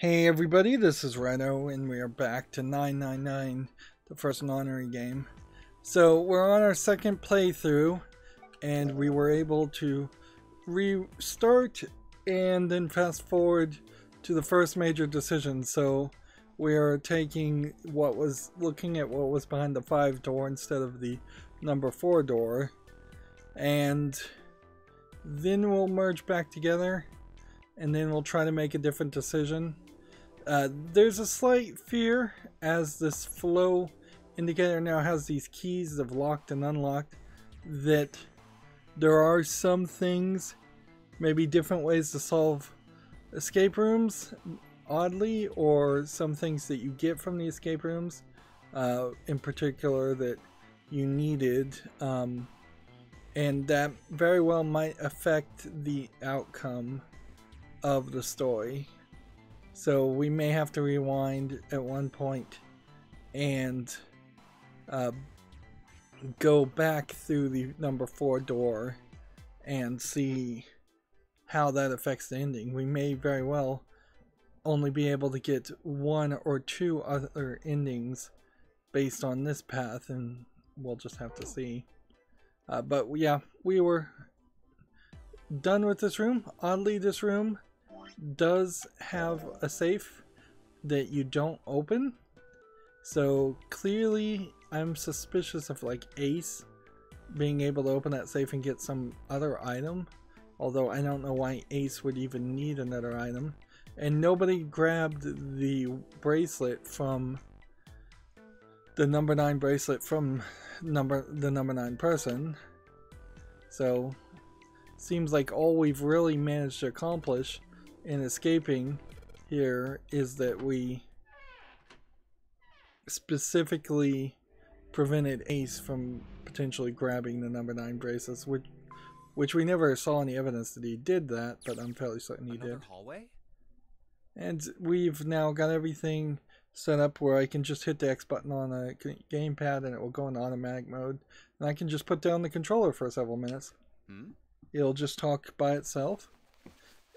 Hey everybody, this is Rydo, and we are back to 999, the first Nonary game. So we're on our second playthrough, and we were able to restart and then fast forward to the first major decision. So we are taking looking at what was behind the 5 door instead of the number 4 door, and then we'll merge back together, and then we'll try to make a different decision. There's a slight fear as this flow indicator now has these keys of locked and unlocked, that there are some things, maybe different ways to solve escape rooms, oddly, or some things that you get from the escape rooms, in particular that you needed, and that very well might affect the outcome of the story. So we may have to rewind at one point and go back through the number 4 door and see how that affects the ending. We may very well only be able to get 1 or 2 other endings based on this path, and we'll just have to see. But yeah, we were done with this room. Oddly, this room does have a safe that you don't open, so clearly I'm suspicious of like Ace being able to open that safe and get some other item, although I don't know why Ace would even need another item. And nobody grabbed the bracelet from the number 9 bracelet from the number 9 person, so seems like all we've really managed to accomplish in escaping here is that we specifically prevented Ace from potentially grabbing the number 9 bracelets, which we never saw any evidence that he did that, but I'm fairly certain he did. Hallway? And we've now got everything set up where I can just hit the X button on a gamepad and it will go in automatic mode, and I can just put down the controller for several minutes. It'll just talk by itself,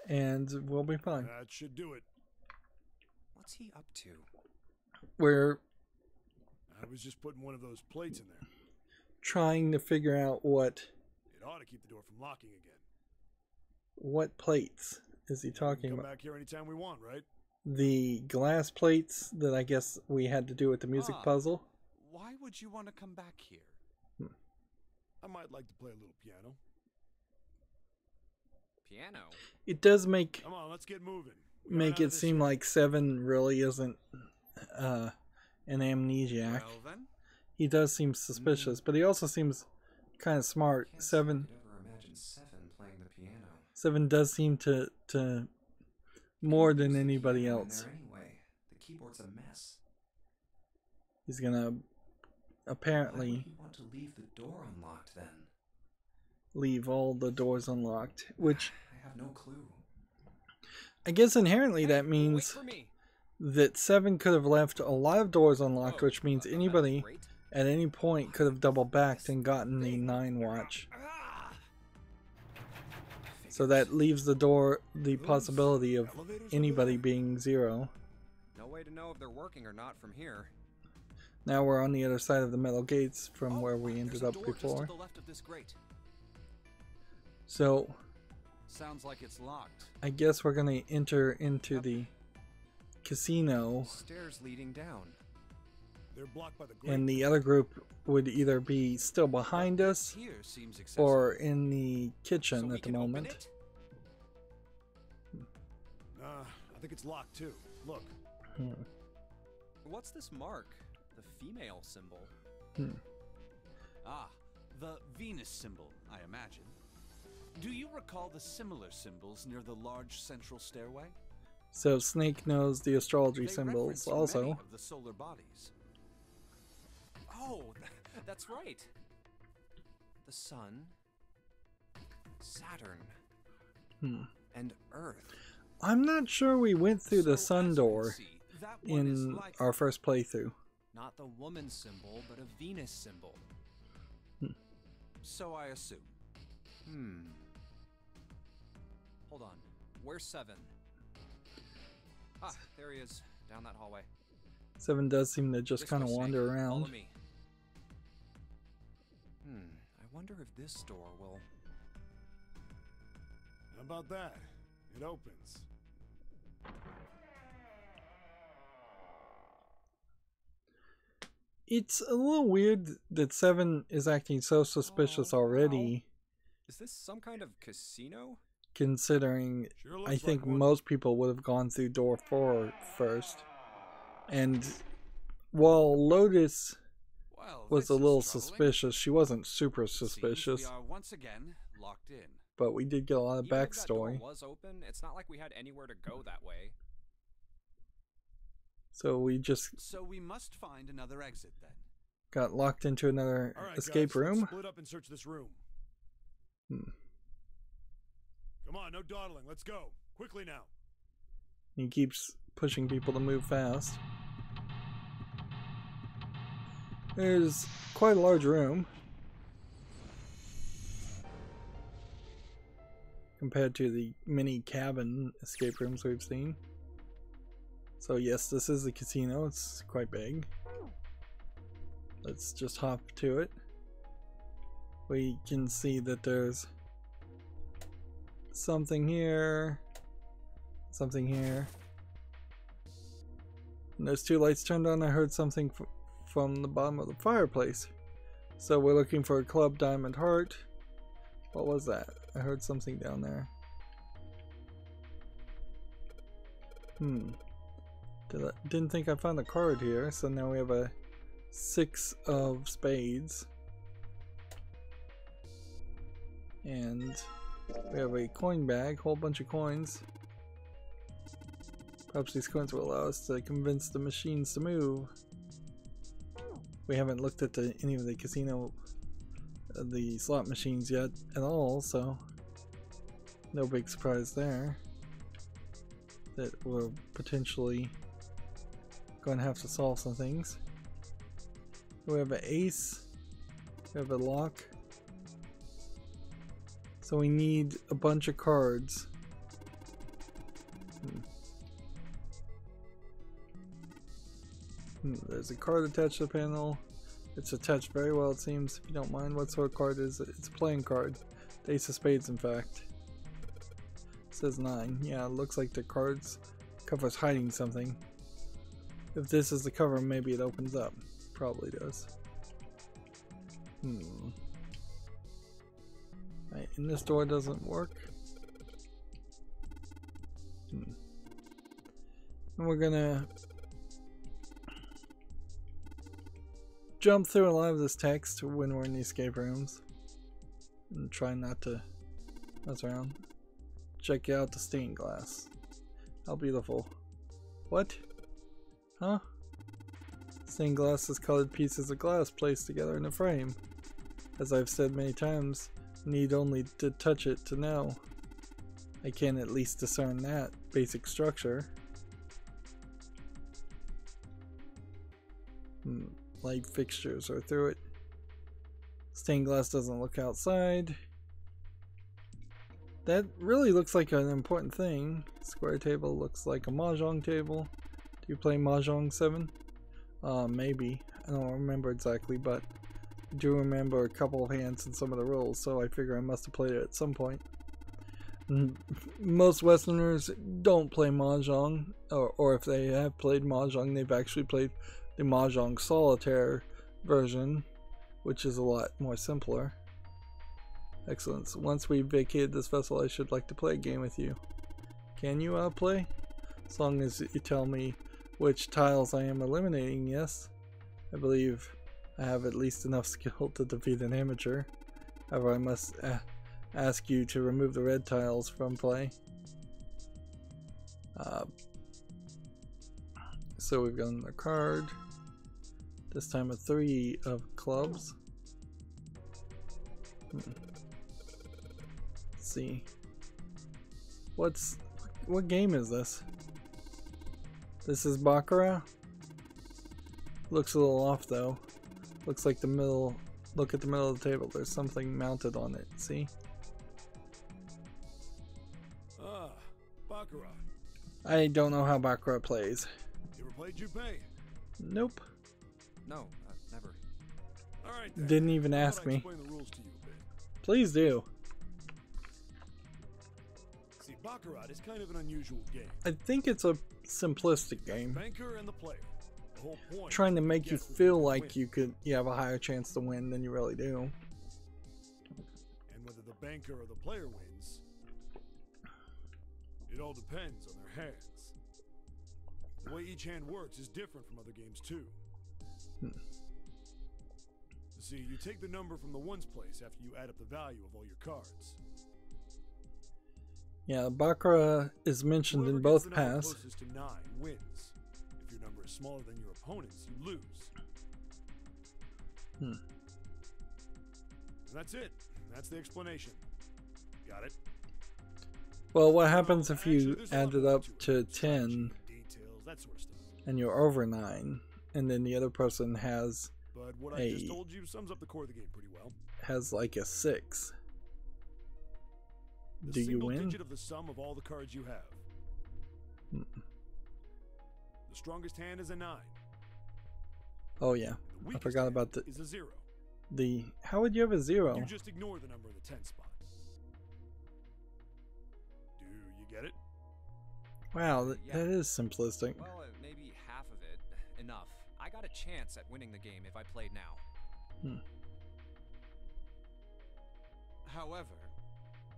and we'll be fine. That should do it. What's he up to? I was just putting one of those plates in there. Trying to figure out what... It ought to keep the door from locking again. What plates is he talking about? Come back here anytime we want, right? The glass plates that I guess we had to do with the music puzzle? Why would you want to come back here? I might like to play a little piano. Piano? It does make... Come on, let's get moving. Make it seem like 7 really isn't an amnesiac. Well, then. He does seem suspicious, but he also seems kind of smart. 7 playing the piano. 7 does seem to more than anybody else. Anyway, the keyboard's a mess. He's gonna apparently... Why would you want to leave the door unlocked then? Leave all the doors unlocked, which... I have no clue. I guess inherently that means that 7 could have left a lot of doors unlocked, which means anybody at any point could have double backed and gotten the 9 watch. So that leaves the possibility of anybody being 0. No way to know if they're working or not from here. Now we're on the other side of the metal gates from where we ended up before. So sounds like it's locked. I guess we're gonna enter into the casino. Stairs leading down. They're blocked by the grate. And the other group would either be still behind us or in the kitchen at the moment. I think it's locked too. Look. What's this mark? The female symbol. Ah, the Venus symbol, I imagine. Do you recall the similar symbols near the large central stairway? So Snake knows the astrology They symbols reference also. many of the solar bodies. Oh, that's right. The sun, Saturn, and Earth. I'm not sure we went through the So, sun as you can door see, that one is in likely our first playthrough. Not the woman symbol, but a Venus symbol. So I assume. Hold on. Where's 7? Ha! There he is, down that hallway. 7 does seem to just This kind of way, wander Snake. around. Follow me. I wonder if this door will... How about that? It opens. It's a little weird that 7 is acting so suspicious already. Is this some kind of casino? Considering Sure looks I think like one. most people would have gone through door 4 first. And while Lotus Well, was this a is little troubling. suspicious, she wasn't super Seems suspicious. we are once again locked in. But we did get a lot of Even if that door backstory. was open, it's not like we had anywhere to go that way. So we just So we must find another exit then. got locked into another All right, escape guys, let's room. split up and search this room. Hmm. Come on, no dawdling. Let's go. Quickly now. He keeps pushing people to move fast. There's quite a large room compared to the mini cabin escape rooms we've seen. So yes, this is the casino. It's quite big. Let's just hop to it. We can see that there's something here, something here. And those 2 lights turned on. I heard something from the bottom of the fireplace. So we're looking for a club diamond heart. What was that? I heard something down there. Didn't think I found a card here. So now we have a 6 of spades. And we have a coin bag, whole bunch of coins. Perhaps these coins will allow us to convince the machines to move. We haven't looked at any of the casino, the slot machines yet at all, so no big surprise there. That we're potentially going to have to solve some things. We have an ace, we have a lock. So we need a bunch of cards. There's a card attached to the panel. It's attached very well, it seems. If you don't mind, what sort of card is it? It's a playing card. The ace of spades, in fact. It says 9. Yeah, it looks like the card's cover's hiding something. If this is the cover, maybe it opens up. Probably does. Right, and this door doesn't work. And we're gonna jump through a lot of this text when we're in the escape rooms and try not to mess around. Check out the stained glass. How beautiful. What? Huh? Stained glass is colored pieces of glass placed together in a frame. As I've said many times, need only to touch it to know. I can at least discern that basic structure. Light fixtures are through it. Stained glass doesn't look outside. That really looks like an important thing. Square table looks like a mahjong table. Do you play mahjong 7? Maybe. I don't remember exactly, but I do remember a couple of hands and some of the rules, so I figure I must have played it at some point. Most Westerners don't play mahjong, or if they have played mahjong, they've actually played the mahjong solitaire version, which is a lot more simpler. Excellent. So once we vacated this vessel, I should like to play a game with you. Can you play? As long as you tell me which tiles I am eliminating, yes. I believe I have at least enough skill to defeat an amateur. However, I must ask you to remove the red tiles from play. So we've got another card. This time a 3 of clubs. Let's see. What game is this? This is Baccarat? Looks a little off though. Looks like the middle, look at the middle of the table, there's something mounted on it, see? Ah, Baccarat. I don't know how Baccarat plays. You ever played Jupe? Nope. No, never. All right. Then. Didn't even How about ask I me. explain the rules to you a bit? Please do. See, Baccarat is kind of an unusual game. I think it's a simplistic game. Banker and the player. The whole point. Trying to is make you guess who's feel gonna like win. you have a higher chance to win than you really do. And whether the banker or the player wins, it all depends on their hands. The way each hand works is different from other games too. See, you take the number from the ones place after you add up the value of all your cards. Yeah, Baccarat is mentioned Whoever in gets both the number paths. closest to 9 wins. If your number is smaller than your opponent's, you lose. And that's it. That's the explanation. Got it? Well, what happens if Actually, you there's a lot add it more up to it. to 10 Details, that sort of stuff. and you're over 9, and then the other person has But what I just told you sums up the core of the game pretty well. like a 6? The Do you single win? digit of the sum of all the cards you have. The strongest hand is a 9. Oh yeah, The I weakest forgot hand about is a 0. the. How would you have a 0? You just ignore the number in the 10 spot. Do you get it? Wow, Yeah. that is simplistic. Well, maybe half of it. Enough. I got a chance at winning the game if I played now. However,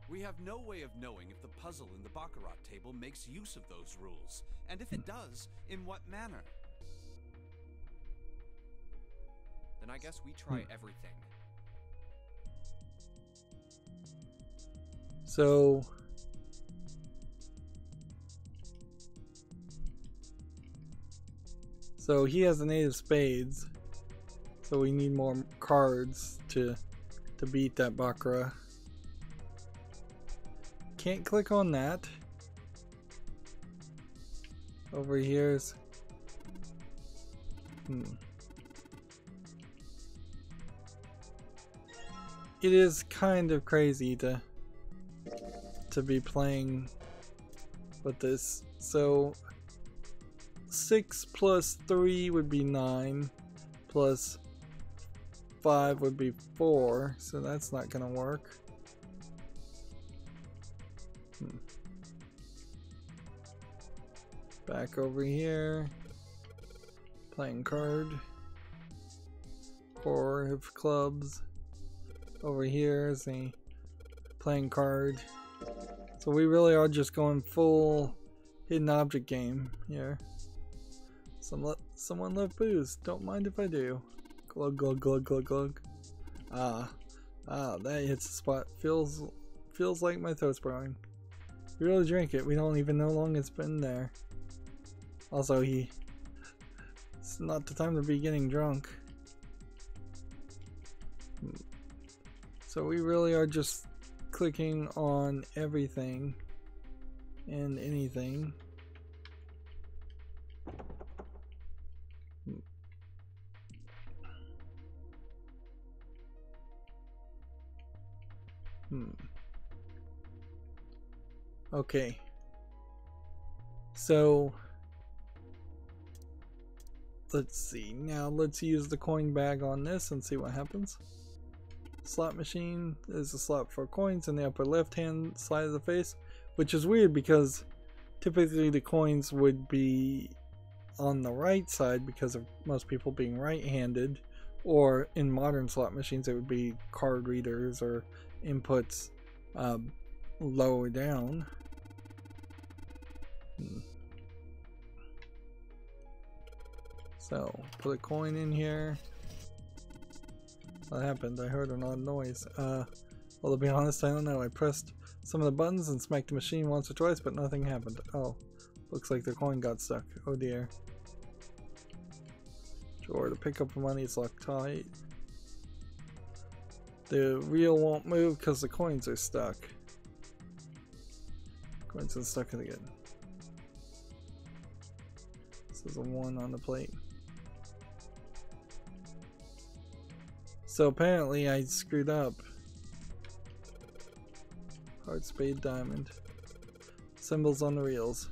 we have no way of knowing if the puzzle in the Baccarat table makes use of those rules, and if it does, in what manner. Then I guess we try everything. So he has an 8 of spades. So we need more cards to beat that Baccarat. Can't click on that. Over here's It is kind of crazy to be playing with this. So 6 plus 3 would be 9, plus 5 would be 4, so that's not gonna work. Back over here, playing card, 4 of clubs. Over here is the playing card. So we really are just going full hidden object game here. Someone left booze. Don't mind if I do. Glug glug glug glug glug. That hits the spot. Feels like my throat's burning. We really drink it. We don't even know how long it's been there. Also, it's not the time to be getting drunk. So we really are just clicking on everything and anything. Okay. So let's see. Now let's use the coin bag on this and see what happens. Slot machine is a slot for coins in the upper left hand side of the face, which is weird because typically the coins would be on the right side because of most people being right-handed, or in modern slot machines it would be card readers or inputs lower down. So put a coin in here. What happened? I heard an odd noise. Well, to be honest, I don't know. I pressed some of the buttons and smacked the machine once or twice, but nothing happened. Oh, looks like the coin got stuck. Oh dear. Drawer to pick up the money is locked tight. The reel won't move because the coins are stuck. Coins are stuck again. This is a 1 on the plate. So apparently I screwed up. Heart, spade, diamond. Symbols on the reels.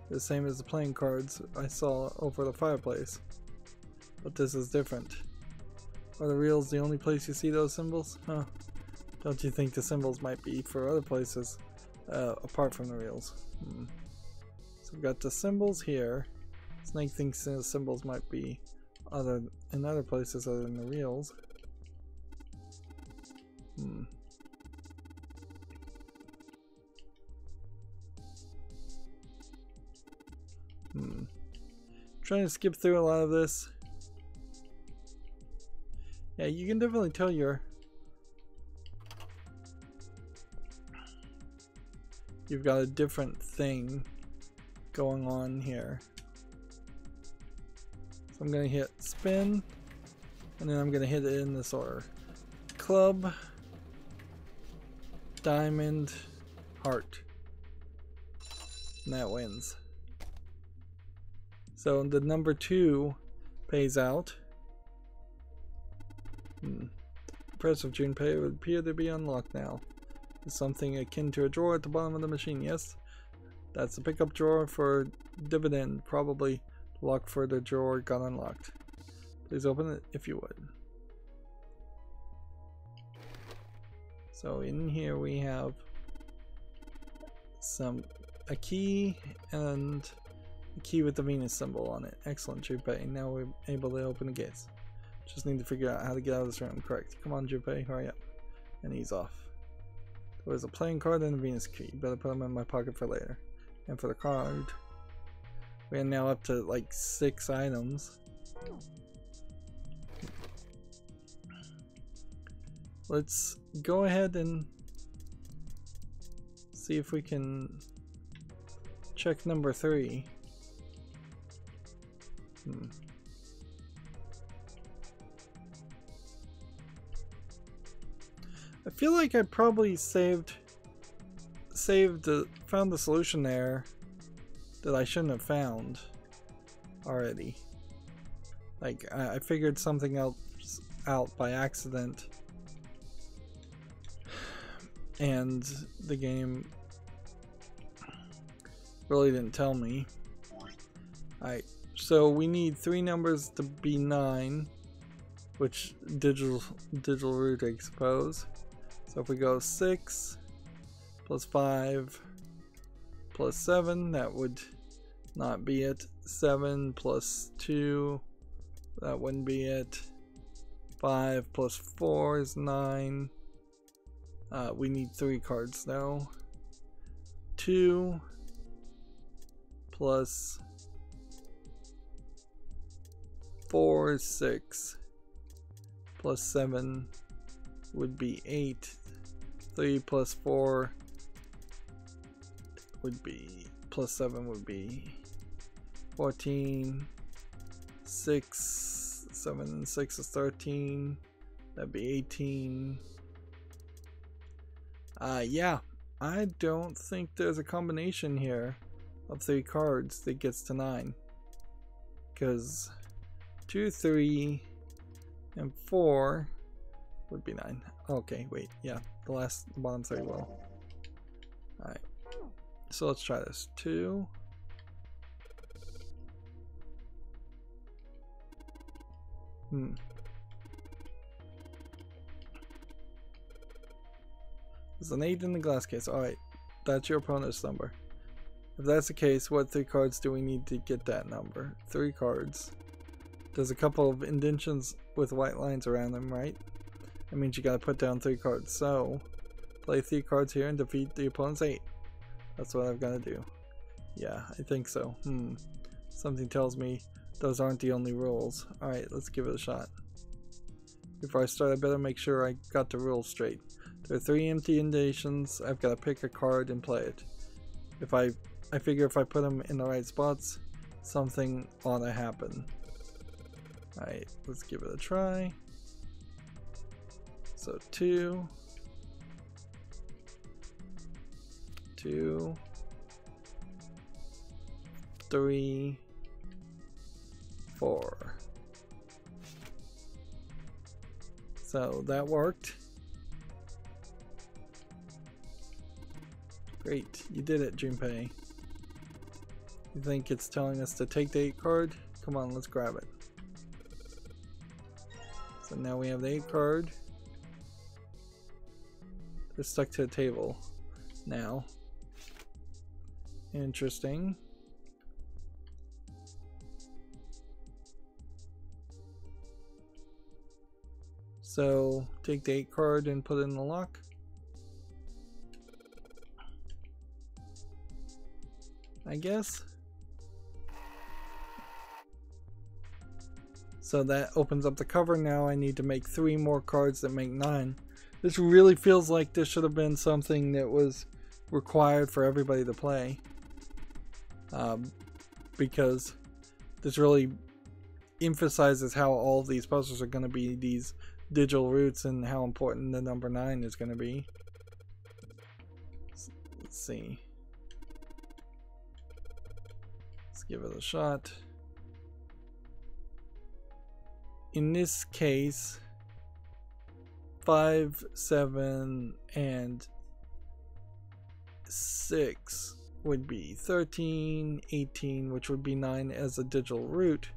the same as the playing cards I saw over the fireplace. But this is different. Are the reels the only place you see those symbols? Huh. Don't you think the symbols might be for other places apart from the reels? So we've got the symbols here. Snake thinks the symbols might be in other places other than the reels. Trying to skip through a lot of this. Yeah, you can definitely tell you've got a different thing going on here. So I'm gonna hit spin, and then I'm gonna hit it in this order: club, diamond, heart, and that wins. So the number 2 pays out. Impressive, Junpei. It would appear to be unlocked now. Is something akin to a drawer at the bottom of the machine? Yes. That's the pickup drawer for dividend. Probably the lock for the drawer got unlocked. Please open it if you would. So in here we have a key and a key with the Venus symbol on it. Excellent, Junpei. Now we're able to open the gates. Just need to figure out how to get out of this room. Correct. Come on, Junpei, hurry up. And he's off. There's a playing card and a Venus key. Better put them in my pocket for later. And for the card, we're now up to like 6 items. Let's go ahead and see if we can check number 3. I feel like I probably found the solution there that I shouldn't have found already. Like I figured something else out by accident, and the game really didn't tell me. Alright, so we need 3 numbers to be 9, which digital root, I suppose. So if we go 6 plus 5 plus 7, that would not be it. 7 plus 2, that wouldn't be it. 5 plus 4 is 9. We need 3 cards though. 2 plus 4 is 6. Plus 7 would be 8. 3 plus 4 would be, plus 7 would be 14. 6, 7 and 6 is 13. That'd be 18. Yeah, I don't think there's a combination here of 3 cards that gets to 9. Because 2, 3, and 4 would be 9. Okay, wait, yeah, the bottom 3 will. Alright, so let's try this. 2. There's an 8 in the glass case. Alright, that's your opponent's number. If that's the case, what 3 cards do we need to get that number? 3 cards. There's a couple of indentions with white lines around them, right? That means you gotta put down 3 cards. So, play 3 cards here and defeat the opponent's 8. That's what I've gotta do. Yeah, I think so. Something tells me those aren't the only rules. Alright, let's give it a shot. Before I start, I better make sure I got the rules straight. There are 3 empty indentions. I've gotta pick a card and play it. I figure if I put them in the right spots, something ought to happen. Alright, let's give it a try. So 2, 2, 3, 4. So that worked. Great, you did it, Junpei. You think it's telling us to take the 8 card? Come on, let's grab it. So now we have the 8 card. They're stuck to the table now. Interesting. So take the 8 card and put it in the lock. I guess. So that opens up the cover. Now I need to make 3 more cards that make 9. This really feels like this should have been something that was required for everybody to play. Because this really emphasizes how all of these puzzles are going to be these digital roots and how important the number 9 is going to be. Let's see. Let's give it a shot. In this case, 5, 7, and 6 would be 13, 18, which would be 9 as a digital root,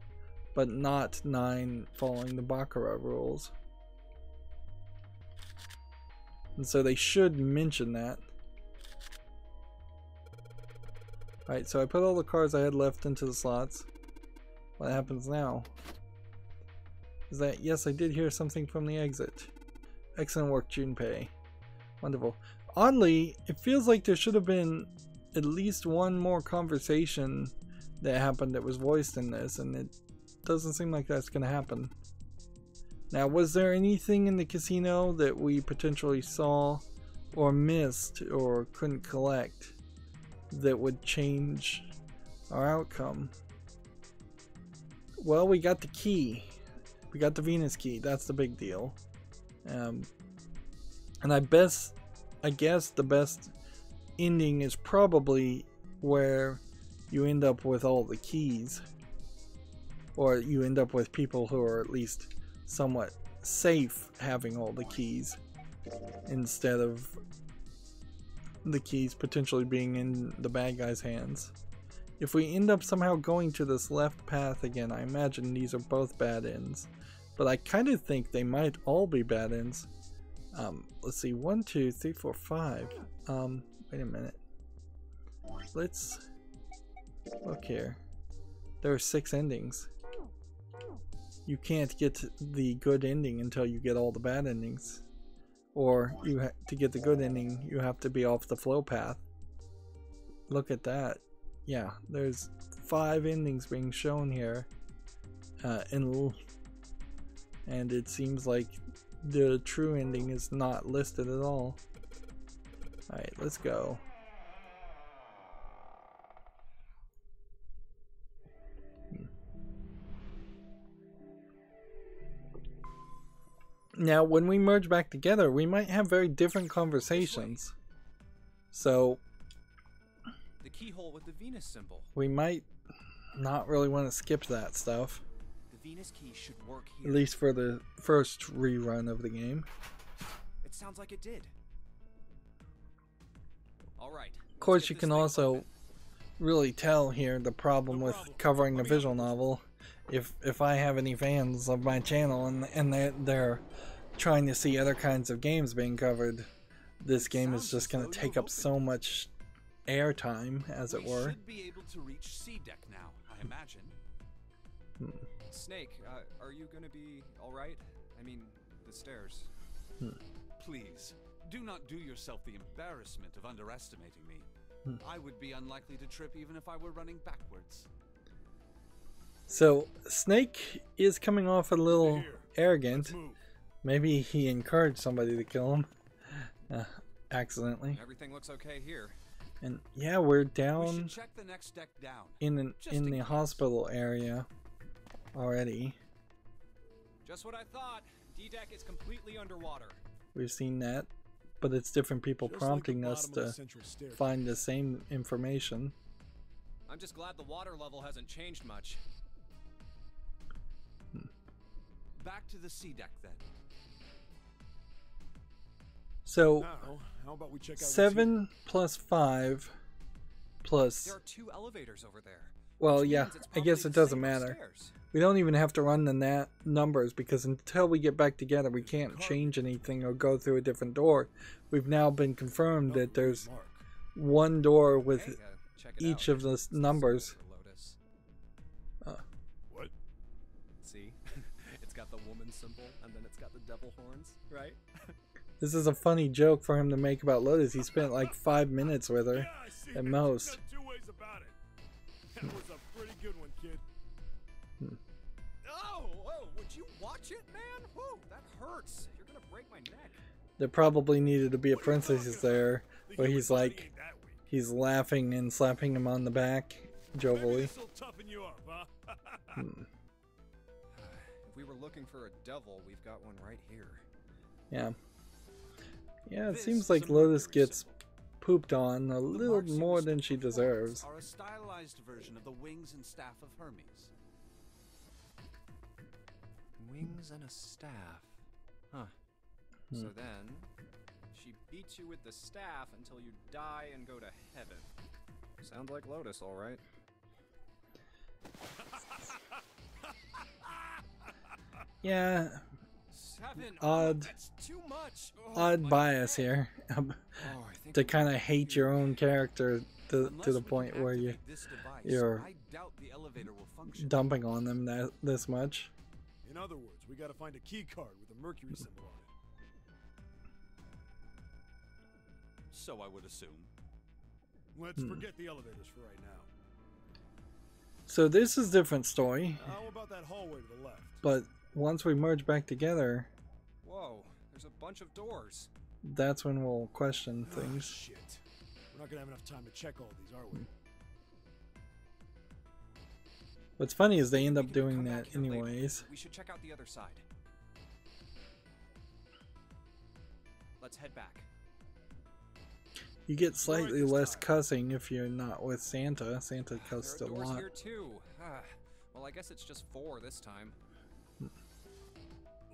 but not 9 following the Baccarat rules. And so they should mention that. Alright, so I put all the cards I had left into the slots. What happens now? Is that, yes, I did hear something from the exit. Excellent work, Junpei. Wonderful. Oddly, it feels like there should have been at least one more conversation that happened that was voiced in this, and it doesn't seem like that's going to happen. Now, was there anything in the casino that we potentially saw or missed or couldn't collect that would change our outcome? Well, we got the key. We got the Venus key. That's the big deal. And I guess the best ending is probably where you end up with all the keys, or you end up with people who are at least somewhat safe having all the keys, instead of the keys potentially being in the bad guy's hands. If we end up somehow going to this left path again, I imagine these are both bad ends, but I kind of think they might all be bad ends. Let's see, 1, 2, 3, 4, 5. Wait a minute. Let's look here. There are 6 endings. You can't get the good ending until you get all the bad endings. Or to get the good ending, you have to be off the flow path. Look at that. Yeah, there's 5 endings being shown here. And it seems like the true ending is not listed at all. Alright, let's go. Now, when we merge back together, we might have very different conversations. So, the keyhole with the Venus symbol. We might not really want to skip that stuff. The Venus key should work here. At least for the first rerun of the game. It sounds like it did. All right. Of course, you can also really tell here the problem with covering the visual novel. If I have any fans of my channel and they're trying to see other kinds of games being covered, this game is just going to take up so much airtime, as it were. We should be able to reach C deck now, I imagine. Snake, are you going to be all right? I mean, the stairs. Please, do not do yourself the embarrassment of underestimating me. I would be unlikely to trip even if I were running backwards. So, Snake is coming off a little arrogant. Maybe he encouraged somebody to kill him. Accidentally. Everything looks okay here. And yeah, we're down We should check the next deck down. in the hospital area already. Just what I thought. D-deck is completely underwater. We've seen that, but it's different people prompting us to find the same information. I'm just glad the water level hasn't changed much. Back to the C deck then. So Now, how about we check out 7 plus 5 Plus, There are 2 elevators over there. well, which yeah, means it's I guess probably it the doesn't same matter. upstairs. We don't even have to run the numbers, because until we get back together, we can't change anything or go through a different door. We've now been confirmed that there's one door with Hey, check it each out. of the It's the numbers. symbol for Lotus. What? See? It's got the woman symbol, and then it's got the devil horns, right? This is a funny joke for him to make about Lotus. He spent like 5 minutes with her, Yeah, I see. at You most. got 2 ways about it. That was a pretty good one, kid. Oh, would you watch it, man? Whoa, that hurts. You're gonna break my neck. There probably needed to be a What are you princess talking there, The where human he's body like, ain't that weak. he's laughing and slapping him on the back, Maybe jovially. this'll toughen you up, huh? If we were looking for a devil, we've got one right here. Yeah. Yeah, it This seems is like a Lotus Mercury gets symbol. pooped on a The little marks you more wish than to she perform deserves. Are a stylized version of the wings and staff of Hermes. Wings and a staff. Huh. So then, she beats you with the staff until you die and go to heaven. Sounds like Lotus, alright. Yeah, 7? Odd- That's too much. odd my bias head. here. Oh, I think To we kind of might hate be your here. own character to Unless the we can point where activate this device, you're I doubt the elevator will function. dumping on them this much. In other words, we gotta find a key card with a Mercury symbol on it. So I would assume. Let's forget the elevators for right now. So this is a different story, How about that hallway to the left? but once we merge back together, Whoa, there's a bunch of doors. that's when we'll question Ah, things. shit. We're not gonna have enough time to check all these, are we? What's funny is they end We up can doing come that back here later. anyways. We should check out the other side. Let's head back. You get slightly this less time. cussing if you're not with Santa. Santa cussed a There are doors lot. here too. Well, I guess it's just 4 this time.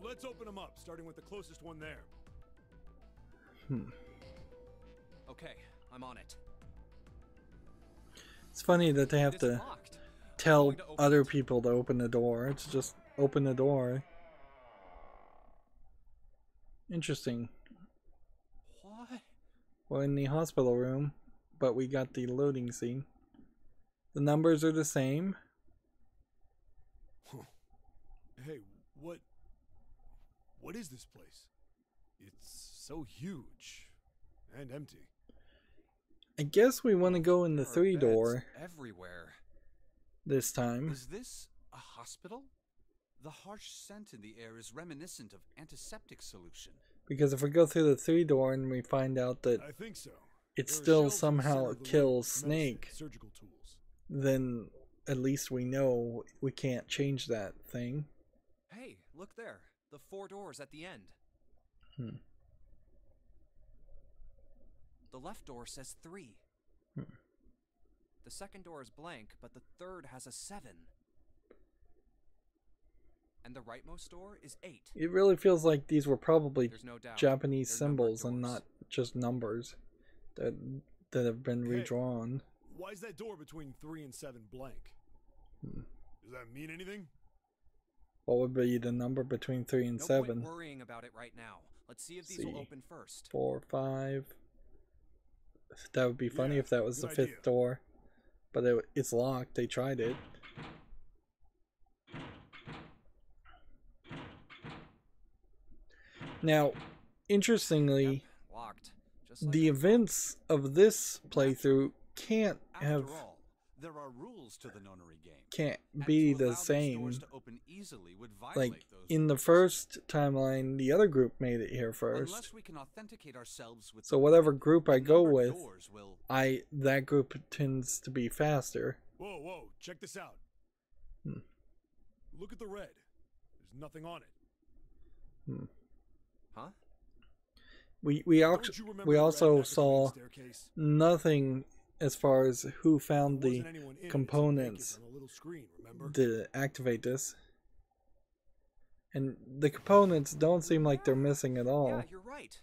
Let's open them up, starting with the closest one there. Okay, I'm on it. It's funny that they have It is to locked. tell going to open other it. people to open the door. It's just open the door. Interesting. What? We're in the hospital room, but we got the loading scene. The numbers are the same. Hey, what is this place? It's so huge and empty. I guess we want to go in the There are 3 beds door Everywhere. this time. Is this a hospital? The harsh scent in the air is reminiscent of antiseptic solution. Because if we go through the 3 door and we find out that I think so. it There are still shelves in the somehow center of the room, kills medicine, Snake, surgical tools. then at least we know we can't change that thing. Hey, look there. The 4 doors at the end. The left door says 3. The second door is blank, but the third has a 7. And the rightmost door is 8. It really feels like these were probably There's no doubt. Japanese They're numbered symbols and doors. not just numbers that have been Hey. redrawn. Why is that door between 3 and 7 blank? Does that mean anything? What would be the number between 3 and No 7? point worrying about it right now. Let's see if these will See. open first. 4, 5. That would be funny Yeah, if that was the good 5th idea. door. But it's locked. They tried it. Now, interestingly, Yep, locked. Just like the I thought. events of this playthrough can't have After all, there are rules to the Nonary game. can't And be to the allow these same. doors to open easily would violate Like those in the rules. first timeline, the other group made it here first. Unless we can authenticate ourselves with So the whatever code, group I the go numbered with, doors will... that group tends to be faster. Whoa, check this out. Look at the red. There's nothing on it. Huh? We Don't you remember we the red also back at the main saw staircase? nothing as far as who found There the wasn't anyone in it, components it's naked on a little screen, remember? to activate this. And the components don't seem like they're missing at all. Yeah, you're right.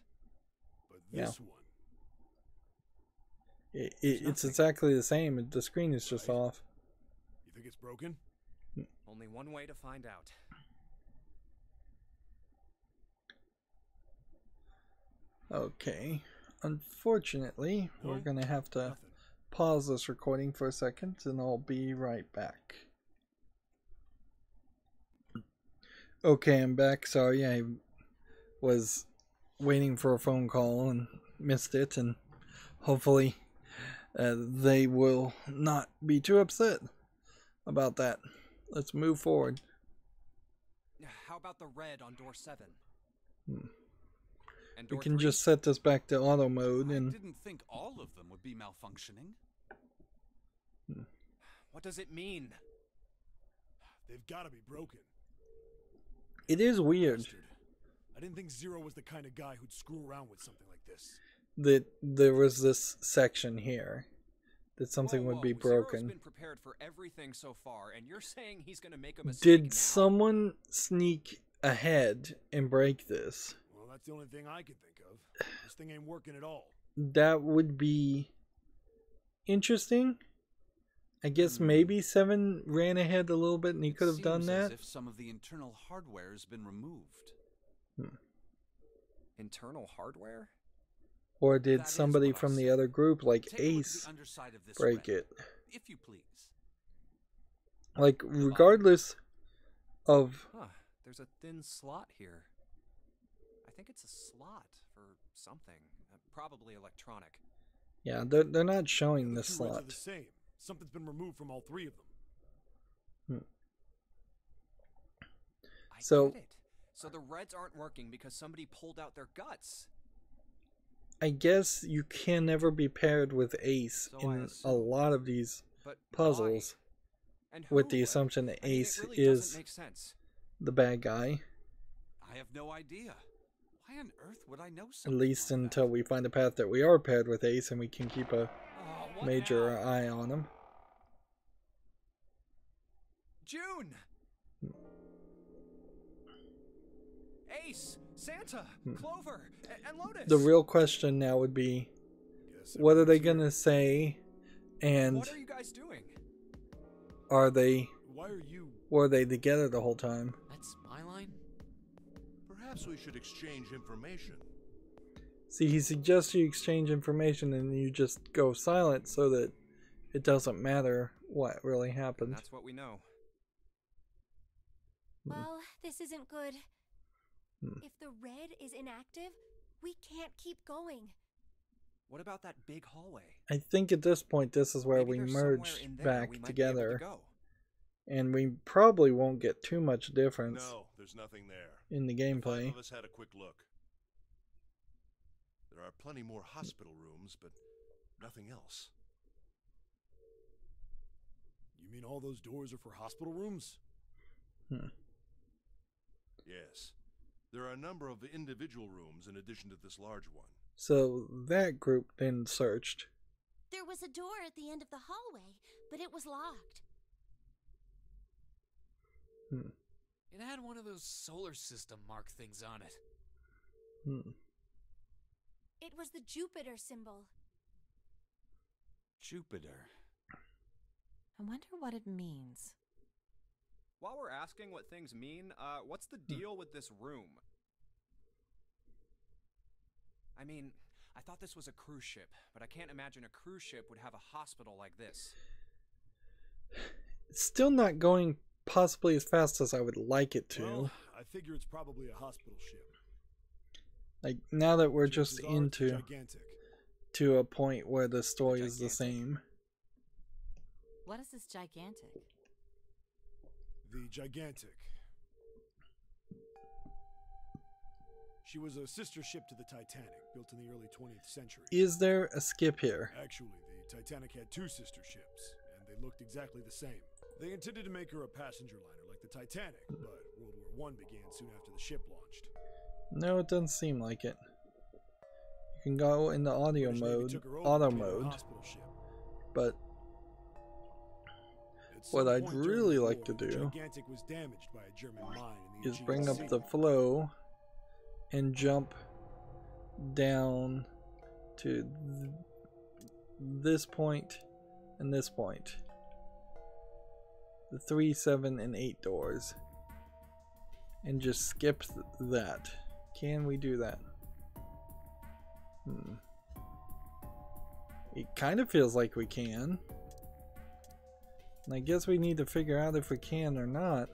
But this one, It's exactly the same. The screen is just off. You think it's broken? Only one way to find out. Okay. Unfortunately, we're gonna have to Nothing. pause this recording for a second, and I'll be right back. Okay, I'm back. Sorry, I was waiting for a phone call and missed it, and hopefully they will not be too upset about that. Let's move forward. How about the red on door 7? And We door can 3? just set this back to auto mode, I and didn't think all of them would be malfunctioning. What does it mean? They've got to be broken. it is weird Bastard. I didn't think Zero was the kind of guy who'd screw around with something like this. that there was this section here that something would be Zero's broken. been prepared for everything so far, and you're saying he's gonna make a mistake Did now? someone sneak ahead and break this? Well, that's the only thing I can think of. This thing ain't working at all. That would be interesting. I guess maybe 7 ran ahead a little bit and he could have done Seems that. as if some of the internal hardware has been removed. Internal hardware? Or did That is somebody what I from the said. other group, like Take a look at Ace, the underside of this break red, it? if you please. Like, regardless of... Huh, there's a thin slot here. I think it's a slot for something. Probably electronic. Yeah, they're not showing The the two reds are slot. the same. Something's been removed from all 3 of them. I So- get it. So the reds aren't working because somebody pulled out their guts. I guess you can never be paired with Ace So I in a assume. lot of these But puzzles, why? And with the who? assumption that I mean, Ace it really is doesn't make sense. the bad guy, I have no idea. Why on earth would I know at something least like until that? we find a path that we are paired with Ace and we can keep a What major now? eye on him. June! Ace! Santa! Clover! And Lotus! The real question now would be, Guess what are they everyone's here. gonna say, and What are you guys doing? are they, Why are you... were they together the whole time? That's my line? Perhaps we should exchange information. See, he suggests you exchange information and you just go silent so that it doesn't matter what really And happened. that's what we know. Well, this isn't good. If the red is inactive, we can't keep going. What about that big hallway? I think at this point this is where Maybe we there's somewhere merged in there back we might be able to together, go. and we probably won't get too much difference No, there's nothing there. in the The 5 gameplay. of us had a quick look. There are plenty more hospital rooms, but nothing else. You mean all those doors are for hospital rooms? Yes. There are a number of individual rooms in addition to this large one. So that group then searched. There was a door at the end of the hallway, but it was locked. It had one of those solar system mark things on it. It was the Jupiter symbol. Jupiter. I wonder what it means. While we're asking what things mean, what's the deal with this room? I mean, I thought this was a cruise ship, but I can't imagine a cruise ship would have a hospital like this. It's still not going possibly as fast as I would like it to. Well, I figure it's probably a hospital ship. Like, now that we're Chances just are it's into gigantic. to a point where the story is the Gigantic. same. What is this gigantic? The gigantic. She was a sister ship to the Titanic, built in the early 20th century. Is there a skip here? Actually, the Titanic had 2 sister ships, and they looked exactly the same. They intended to make her a passenger liner like the Titanic, but World War I began soon after the ship launched. No, it doesn't seem like it. You can go into audio British Navy mode, took her over auto and made her a mode, hospital ship. but At what some I'd point during really the like to war, do the Gigantic was damaged by a German mine in the is Aegean bring up Sea. the flow and jump down to this point and this point. The 3, 7, and 8 doors. And just skip that. Can we do that? It kind of feels like we can. And I guess we need to figure out if we can or not.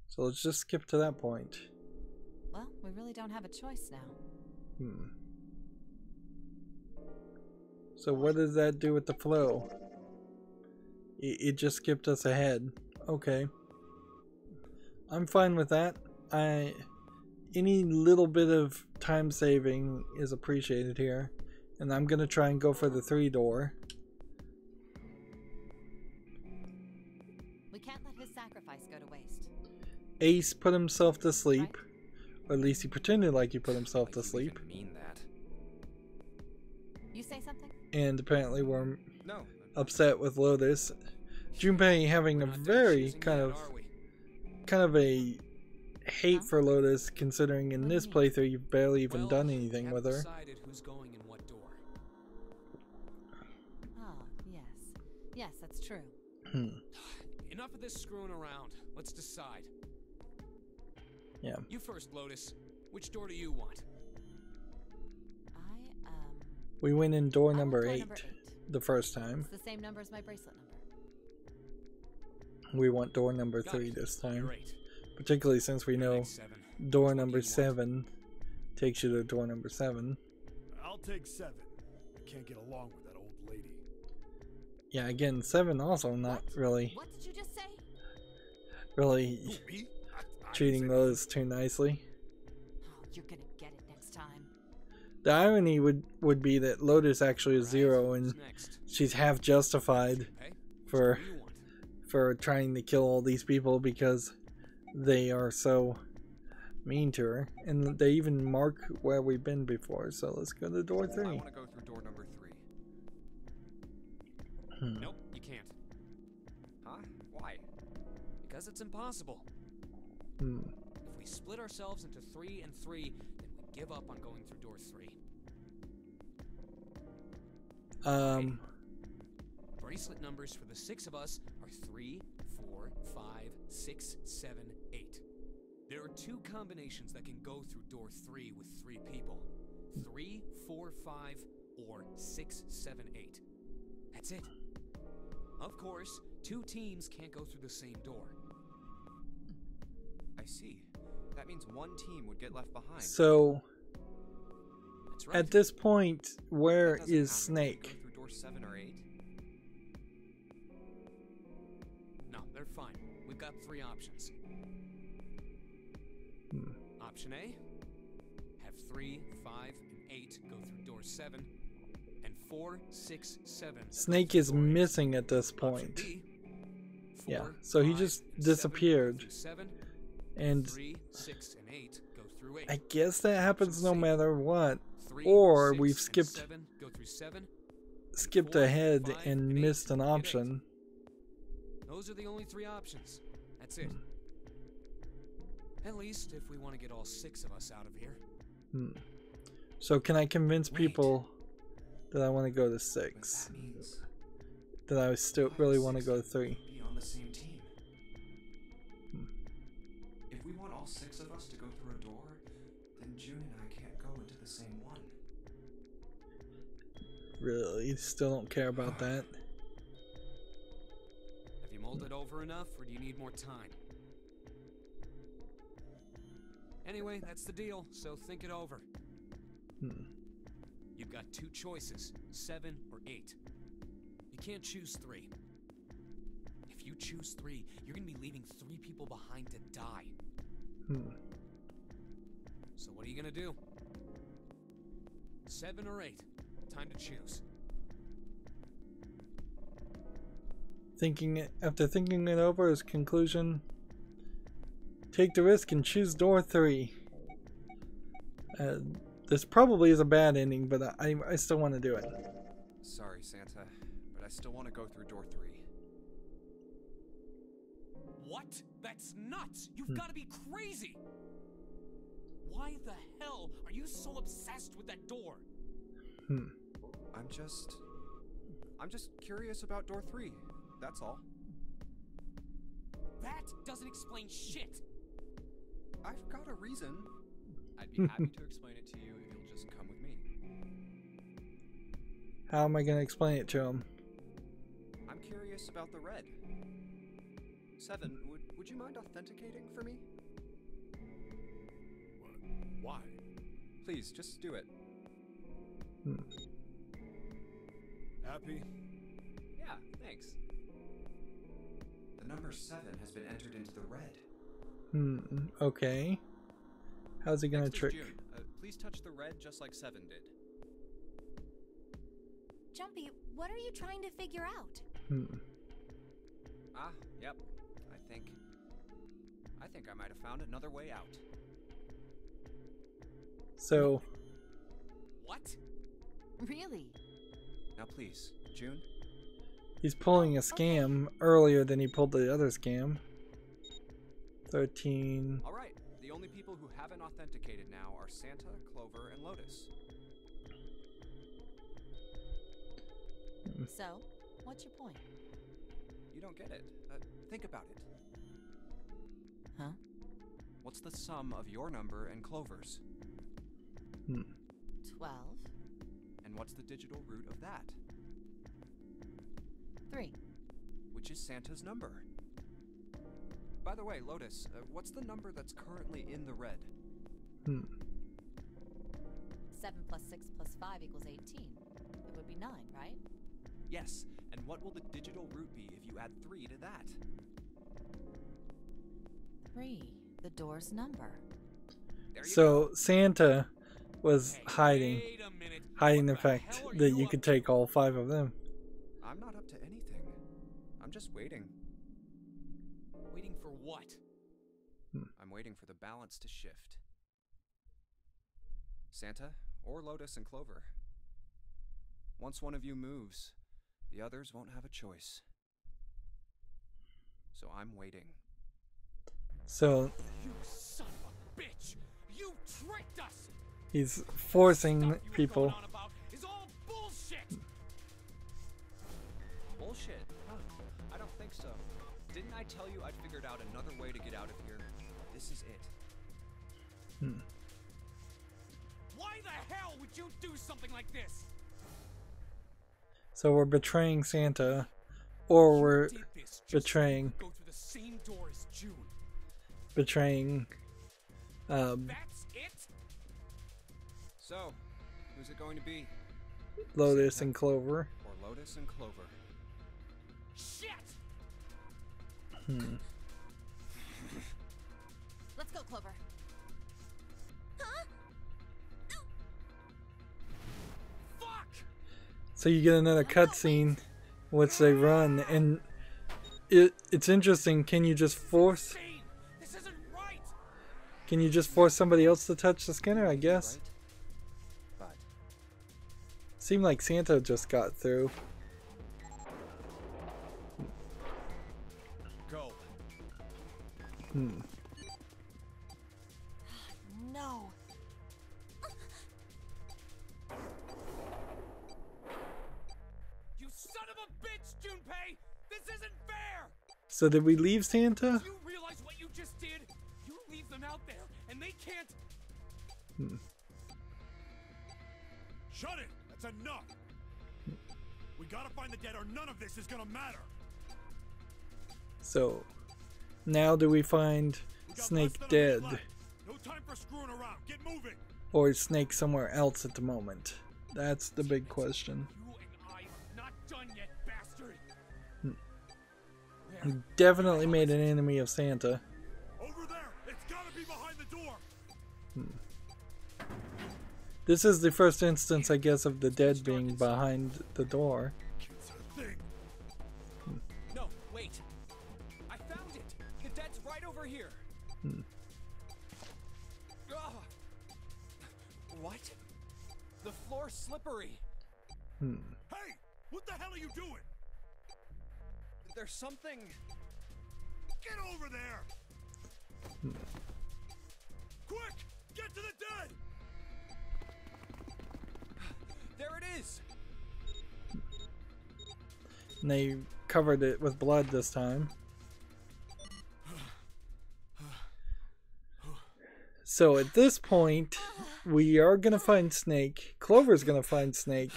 So let's just skip to that point. Well, we really don't have a choice now. So what does that do with the flow? It just skipped us ahead. Okay. I'm fine with that. Any little bit of time saving is appreciated here. And I'm gonna try and go for the 3 door. We can't let his sacrifice go to waste. Ace put himself to sleep. Or at least he pretended like he put himself to sleep. I mean that. You say something? And apparently we're upset with Lotus. Junpei having a very kind of a hate for Lotus, considering in this playthrough you've barely even done anything with her. Who's going in what door. Ah, yes. Yes, that's true. Enough of this screwing around. Let's decide. Yeah. You first, Lotus. Which door do you want? We went in door I number want door 8 number 8. the first time. It's the same number as my bracelet number. We want door number 3 this time. Great. Particularly since we know door number 7 takes you to door number 7. I'll take 7. I can't get along with that old lady. Yeah, again, 7 also not really What did you just say? really treating those too nicely. Oh, you're gonna get it next time. The irony would be that Lotus actually is 0 and she's half justified for trying to kill all these people because they are so mean to her. And they even mark where we've been before, so let's go to door 3. I want to go through door number 3. Nope, you can't. Huh? Why? Because it's impossible. If we split ourselves into 3 and 3, then we give up on going through door 3. Bracelet numbers for the 6 of us are 3, 4, 5, 6, 7, 8. There are 2 combinations that can go through door 3 with 3 people. 3, 4, 5, or 6, 7, 8. That's it. Of course, 2 teams can't go through the same door. I see. That means one team would get left behind. So That's right. at this point, where That doesn't is have to Snake? Go through door 7 or 8. No, they're fine. We've got 3 options. Option A, have 3, 5, and 8 go through door 7, and 4, 6, 7. Snake is missing at this point. B, 4, Yeah, so he 5, just and 7 disappeared. go through 7, And 3, 6, and 8 go through 8. I guess that happens no Option C, matter what. 3, Or 6, we've and skipped 7 go through 7. skipped 4, ahead 5, and and 8 missed an get 8. option. Those are the only 3 options. That's it. At least if we want to get all 6 of us out of here. So can I convince people that I want to go to 6? That means That I still really want to go to 3? be on the same team. If we want all 6 of us to go through a door, then June and I can't go into the same one. Really? You still don't care about that? Have you mulled it over enough, or do you need more time? Anyway, that's the deal, so think it over. You've got 2 choices, 7 or 8. You can't choose 3. If you choose 3, you're gonna be leaving 3 people behind to die. So what are you gonna do? 7 or 8? Time to choose. After thinking it over, his conclusion: take the risk and choose door 3. This probably is a bad ending, but I still want to do it. Sorry, Santa, but I still want to go through door 3. What? That's nuts! You've got to be crazy! Why the hell are you so obsessed with that door? I'm just curious about door 3. That's all. That doesn't explain shit. I've got a reason. I'd be happy to explain it to you if you'll just come with me. How am I going to explain it to him? I'm curious about the red. 7, would you mind authenticating for me? Why? Please, just do it. Happy? Yeah, thanks. The number 7 has been entered into the red. Okay. How's he gonna Next is trick? June. Please touch the red just like 7 did. Jumpy, what are you trying to figure out? Ah, yep. I think I might have found another way out. So, What? Really? Now please, June. he's pulling a scam earlier than he pulled the other scam. 13. All right. The only people who haven't authenticated now are Santa, Clover, and Lotus. So, what's your point? You don't get it. Think about it. Huh? What's the sum of your number and Clover's? 12. And what's the digital root of that? 3. Which is Santa's number. By the way, Lotus, what's the number that's currently in the red? 7 plus 6 plus 5 equals 18. It would be 9, right? Yes, and what will the digital root be if you add 3 to that? 3. The door's number. There you So Santa was Hey, hiding wait a minute. the What fact hell are that you up could to? take all 5 of them. I'm not up to anything. I'm just waiting. Waiting for what? I'm waiting for the balance to shift. Santa, or Lotus and Clover. Once one of you moves, the others won't have a choice. So I'm waiting. So You son of a bitch! You tricked us! he's forcing Stuff you were people. going on about is all bullshit! Bullshit. Huh. I don't think so. Didn't I tell you I'd figured out another way to get out of here? This is it. Why the hell would you do something like this? So we're betraying Santa, or we're Did this just betraying go through the same door as June. That's it? So, who's it going to be? Lotus Santa and Clover. Or Lotus and Clover? Shit! Let's go, Clover. Fuck! So you get another cutscene in which they run, and it's interesting. Can you just force? Insane! This isn't right! Can you just force somebody else to touch the scanner? I guess. Right? But Seemed like Santa just got through. go. No. You son of a bitch, Junpei! This isn't fair! So did we leave Santa? Do you realize what you just did? You leave them out there, and they can't... Shut it! That's enough! We gotta find the dead or none of this is gonna matter! So now do we find We got Snake less than a minute dead, left. No time for screwing around. Get moving! or is Snake somewhere else at the moment? That's the big question. You and I are not done yet, bastard! He definitely made an enemy of Santa. Over there! It's gotta be behind the door! This is the first instance, I guess, of the dead being behind the door. Can't see a thing! No, wait. I found it. The dead's right over here. Ah. What? The floor's slippery. Hey! What the hell are you doing? There's something. Get over there! Quick! Get to the dead! There it is! And they covered it with blood this time. So at this point, we are going to find Snake. Clover's going to find Snake.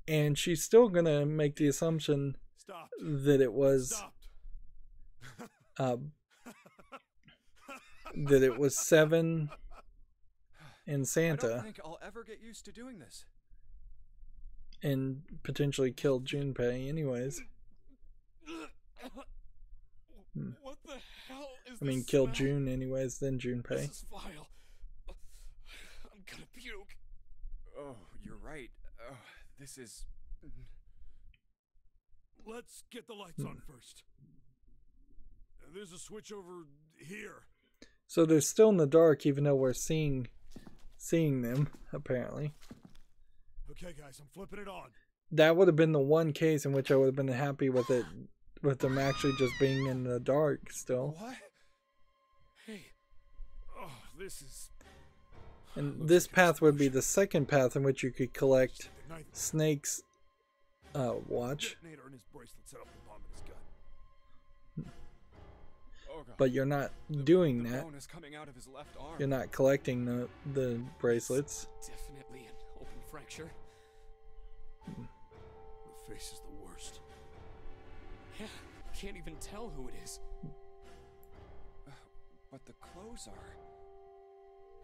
And she's still going to make the assumption that it was that it was Seven and Santa. I don't think I'll ever get used to doing this. And potentially kill Junpei anyways. What the hell is I mean, this kill smell? June anyways, then Junpei. This is vile. I'm gonna puke. Oh, you're right. Oh, this is... Let's get the lights on first. There's a switch over here. So they're still in the dark even though we're seeing them, apparently. Okay guys, I'm flipping it on. That would have been the one case in which I would have been happy with it, with them actually just being in the dark still. What? Hey. Oh, this is... And this path would be the second path in which you could collect Snake's watch. Detonator in his bracelet set up the bomb in his gut. Oh, God. But you're not doing The that. bone is coming out of his left arm. You're not collecting the bracelets. Definitely an open fracture. The face is the worst. Yeah, can't even tell who it is. But the clothes are...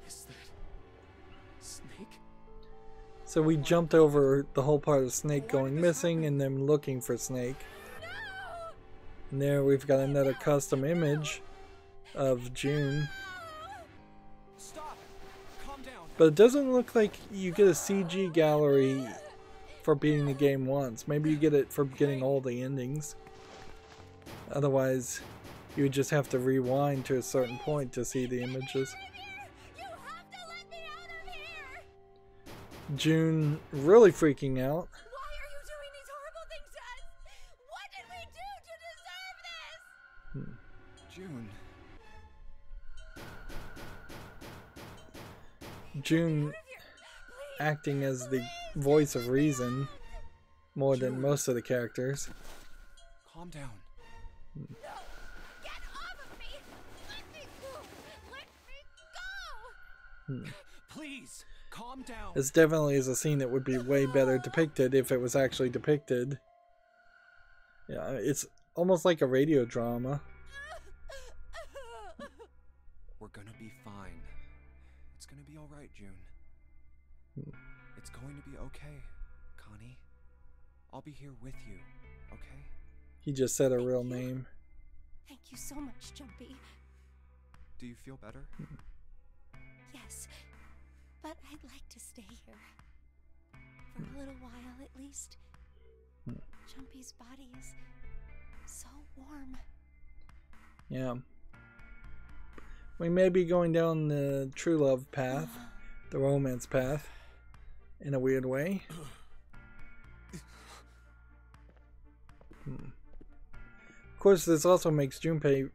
Is that Snake? So we jumped over the whole part of Snake going missing and then looking for Snake. And there we've got another custom image of June. Stop! Calm down. But it doesn't look like you get a CG gallery for beating the game once. Maybe you get it for getting all the endings. Otherwise, you would just have to rewind to a certain point to see the images. You have to let me out of here! June really freaking out. Why are you doing these horrible things to us? What did we do to deserve this? June. June acting as the voice of reason more than most of the characters. Calm down. No! Get off of me! Let me go! Let me go! Please, calm down. This definitely is a scene that would be way better depicted if it was actually depicted. Yeah, it's almost like a radio drama. We're gonna be fine. It's gonna be alright, June. It's going to be okay, Connie. I'll be here with you, okay? He just said her real name. Thank you so much, Jumpy. Do you feel better? Yes, but I'd like to stay here. For a little while, at least. Jumpy's body is so warm. Yeah. We may be going down the true love path, the romance path, in a weird way. Of course, this also makes Junpei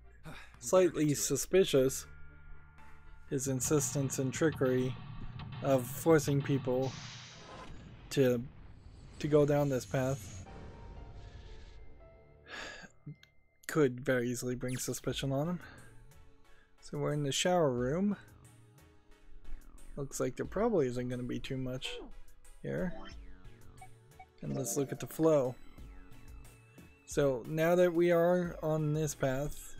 slightly suspicious. His insistence and trickery of forcing people to go down this path could very easily bring suspicion on him. So we're in the shower room. Looks like there probably isn't going to be too much here. And let's look at the flow. So now that we are on this path,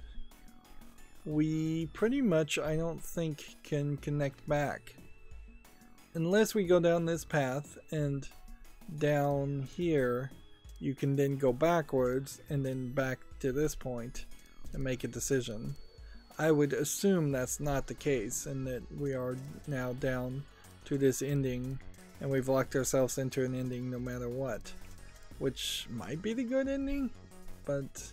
we pretty much, I don't think, can connect back. Unless we go down this path, and down here you can then go backwards and then back to this point and make a decision. I would assume that's not the case, and that we are now down to this ending and we've locked ourselves into an ending no matter what, which might be the good ending, but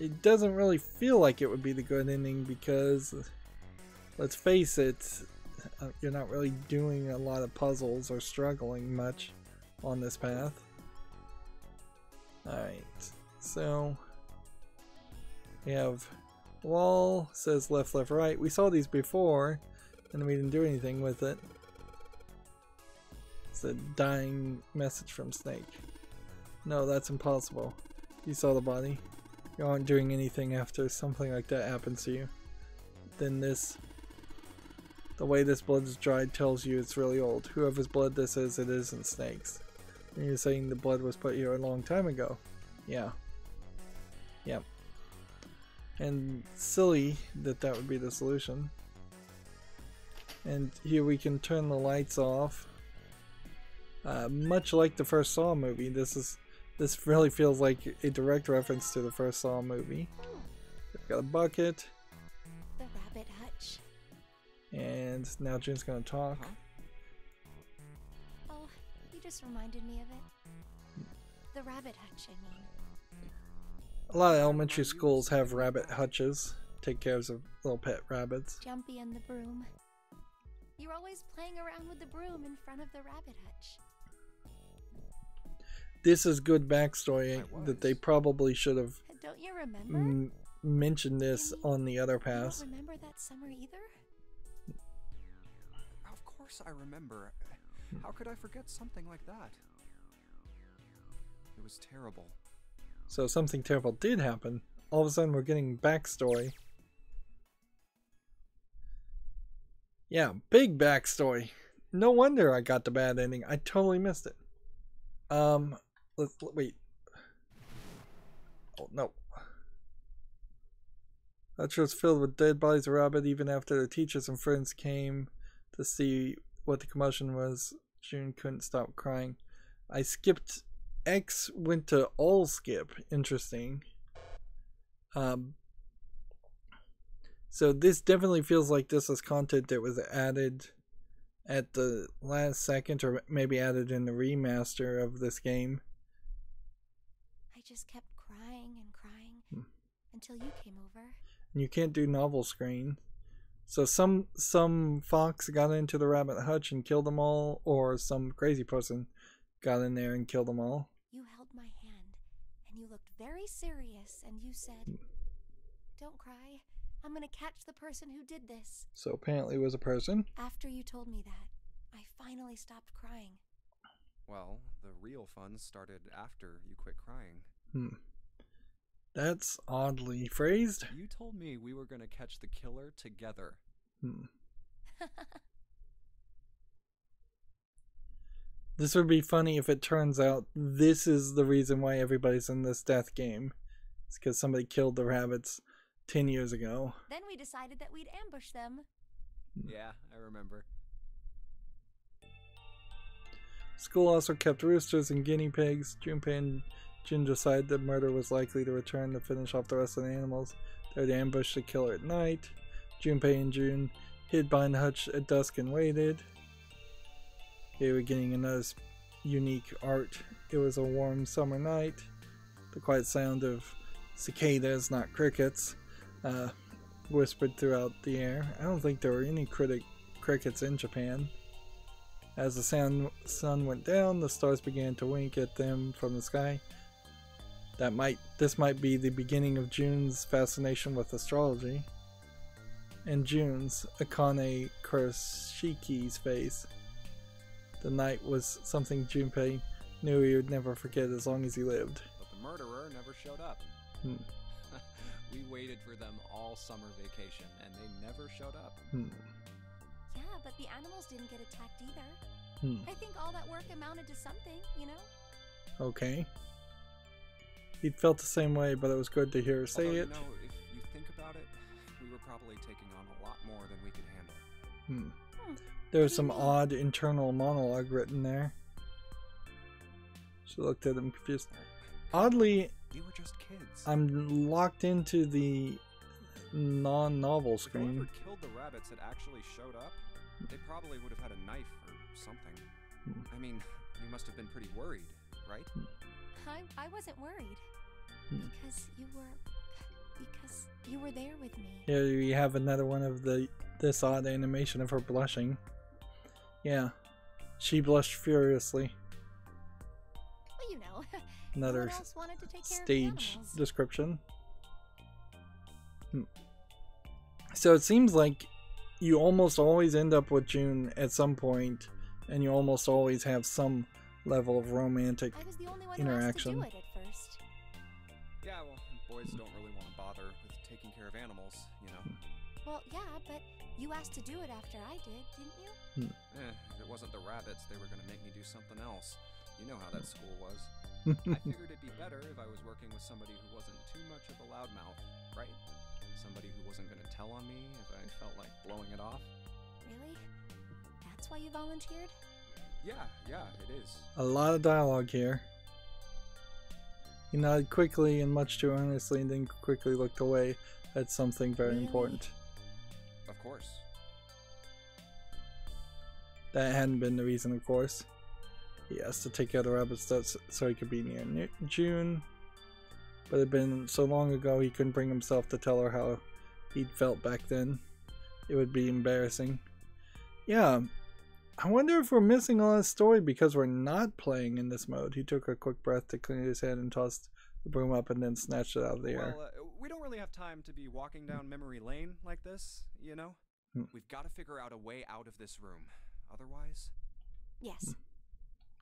it doesn't really feel like it would be the good ending because, let's face it, you're not really doing a lot of puzzles or struggling much on this path. Alright, so we have wall, says left, left, right. We saw these before. and we didn't do anything with it. It's a dying message from Snake. No, that's impossible. You saw the body. You aren't doing anything after something like that happens to you. Then this... The way this blood is dried tells you it's really old. Whoever's blood this is, it isn't Snake's. And you're saying the blood was put here a long time ago. Yeah. Yep. And silly that that would be the solution. And here we can turn the lights off. Much like the first Saw movie, this really feels like a direct reference to the first Saw movie. We've got a bucket. The rabbit hutch. And now June's gonna talk. Oh, you just reminded me of it. The rabbit hutch, I mean. A lot of elementary schools have rabbit hutches. Take care of little pet rabbits. Jumpy and the broom. You're always playing around with the broom in front of the rabbit hutch. This is good backstory that they probably should have Don't you remember? mentioned this on the other pass. You don't remember that summer either? Of course I remember. How could I forget something like that? It was terrible. So something terrible did happen. All of a sudden we're getting backstory. Yeah, big backstory. No wonder I got the bad ending. I totally missed it. Let's wait. Oh no. That was filled with dead bodies of rabbit even after the teachers and friends came to see what the commotion was. June couldn't stop crying. I skipped X, went to all skip. Interesting. So this definitely feels like this is content that was added at the last second, or maybe added in the remaster of this game. I just kept crying and crying until you came over. And you can't do novel screen. So some fox got into the rabbit hutch and killed them all, or some crazy person got in there and killed them all. You held my hand, and you looked very serious, and you said, "Don't cry. I'm gonna catch the person who did this." So apparently it was a person. After you told me that, I finally stopped crying. Well, the real fun started after you quit crying. That's oddly phrased. You told me we were gonna catch the killer together. This would be funny if it turns out this is the reason why everybody's in this death game. It's because somebody killed the rabbits 10 years ago. Then we decided that we'd ambush them. Yeah, I remember. School also kept roosters and guinea pigs. Junpei and Jin decided that murder was likely to return to finish off the rest of the animals. They would ambush the killer at night. Junpei and June hid behind the hutch at dusk and waited. They were getting another unique art. It was a warm summer night. The quiet sound of cicadas, not crickets, whispered throughout the air. I don't think there were any crickets in Japan. As the sun went down, the stars began to wink at them from the sky. This might be the beginning of June's fascination with astrology. And June's, Akane Kuroshiki's face. The night was something Junpei knew he would never forget as long as he lived. But the murderer never showed up. We waited for them all summer vacation, and they never showed up. Yeah, but the animals didn't get attacked either. I think all that work amounted to something, you know? Okay. He felt the same way, but it was good to hear her say it. You know, if you think about it, we were probably taking on a lot more than we could handle. There was some odd internal monologue written there. She looked at him confused. Oddly, we were just kids. I'm locked into the non-novel screen. Whoever killed the rabbits had actually showed up, they probably would have had a knife or something. I mean, you must have been pretty worried, right? I wasn't worried. Because you were there with me. Here we have another one of this odd animation of her blushing. Yeah. She blushed furiously. Well, you know. Another stage description. So it seems like you almost always end up with June at some point, and you almost always have some level of romantic I was the only one interaction. who asked to do it at first. Yeah, well, boys don't really want to bother with taking care of animals, you know. Well, yeah, but you asked to do it after I did, didn't you? If it wasn't the rabbits, they were going to make me do something else. You know how that school was. I figured it'd be better if I was working with somebody who wasn't too much of a loudmouth, right? Somebody who wasn't going to tell on me if I felt like blowing it off. Really? That's why you volunteered? Yeah, it is. A lot of dialogue here. He nodded quickly and much too earnestly, and then quickly looked away at something very important. Of course. That hadn't been the reason, of course. He asked to take out the rabbit steps so he could be near June, but it had been so long ago he couldn't bring himself to tell her how he'd felt back then. It would be embarrassing. Yeah, I wonder if we're missing a lot of story because we're not playing in this mode. He took a quick breath to clear his head and tossed the broom up and then snatched it out of the air. Well, we don't really have time to be walking down memory lane like this, you know? We've got to figure out a way out of this room. Otherwise... Yes.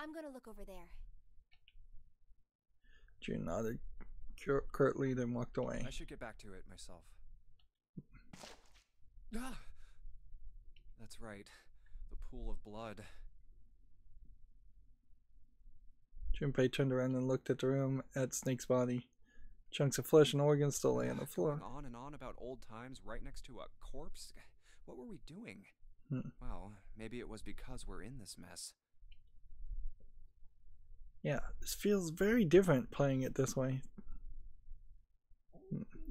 I'm gonna look over there. June nodded curtly, then walked away. I should get back to it myself. Ah! That's right. The pool of blood. Junpei turned around and looked at the room at Snake's body. Chunks of flesh and organs still lay on the floor. Going on and on about old times right next to a corpse? What were we doing? Well, maybe it was because we're in this mess. Yeah, this feels very different playing it this way.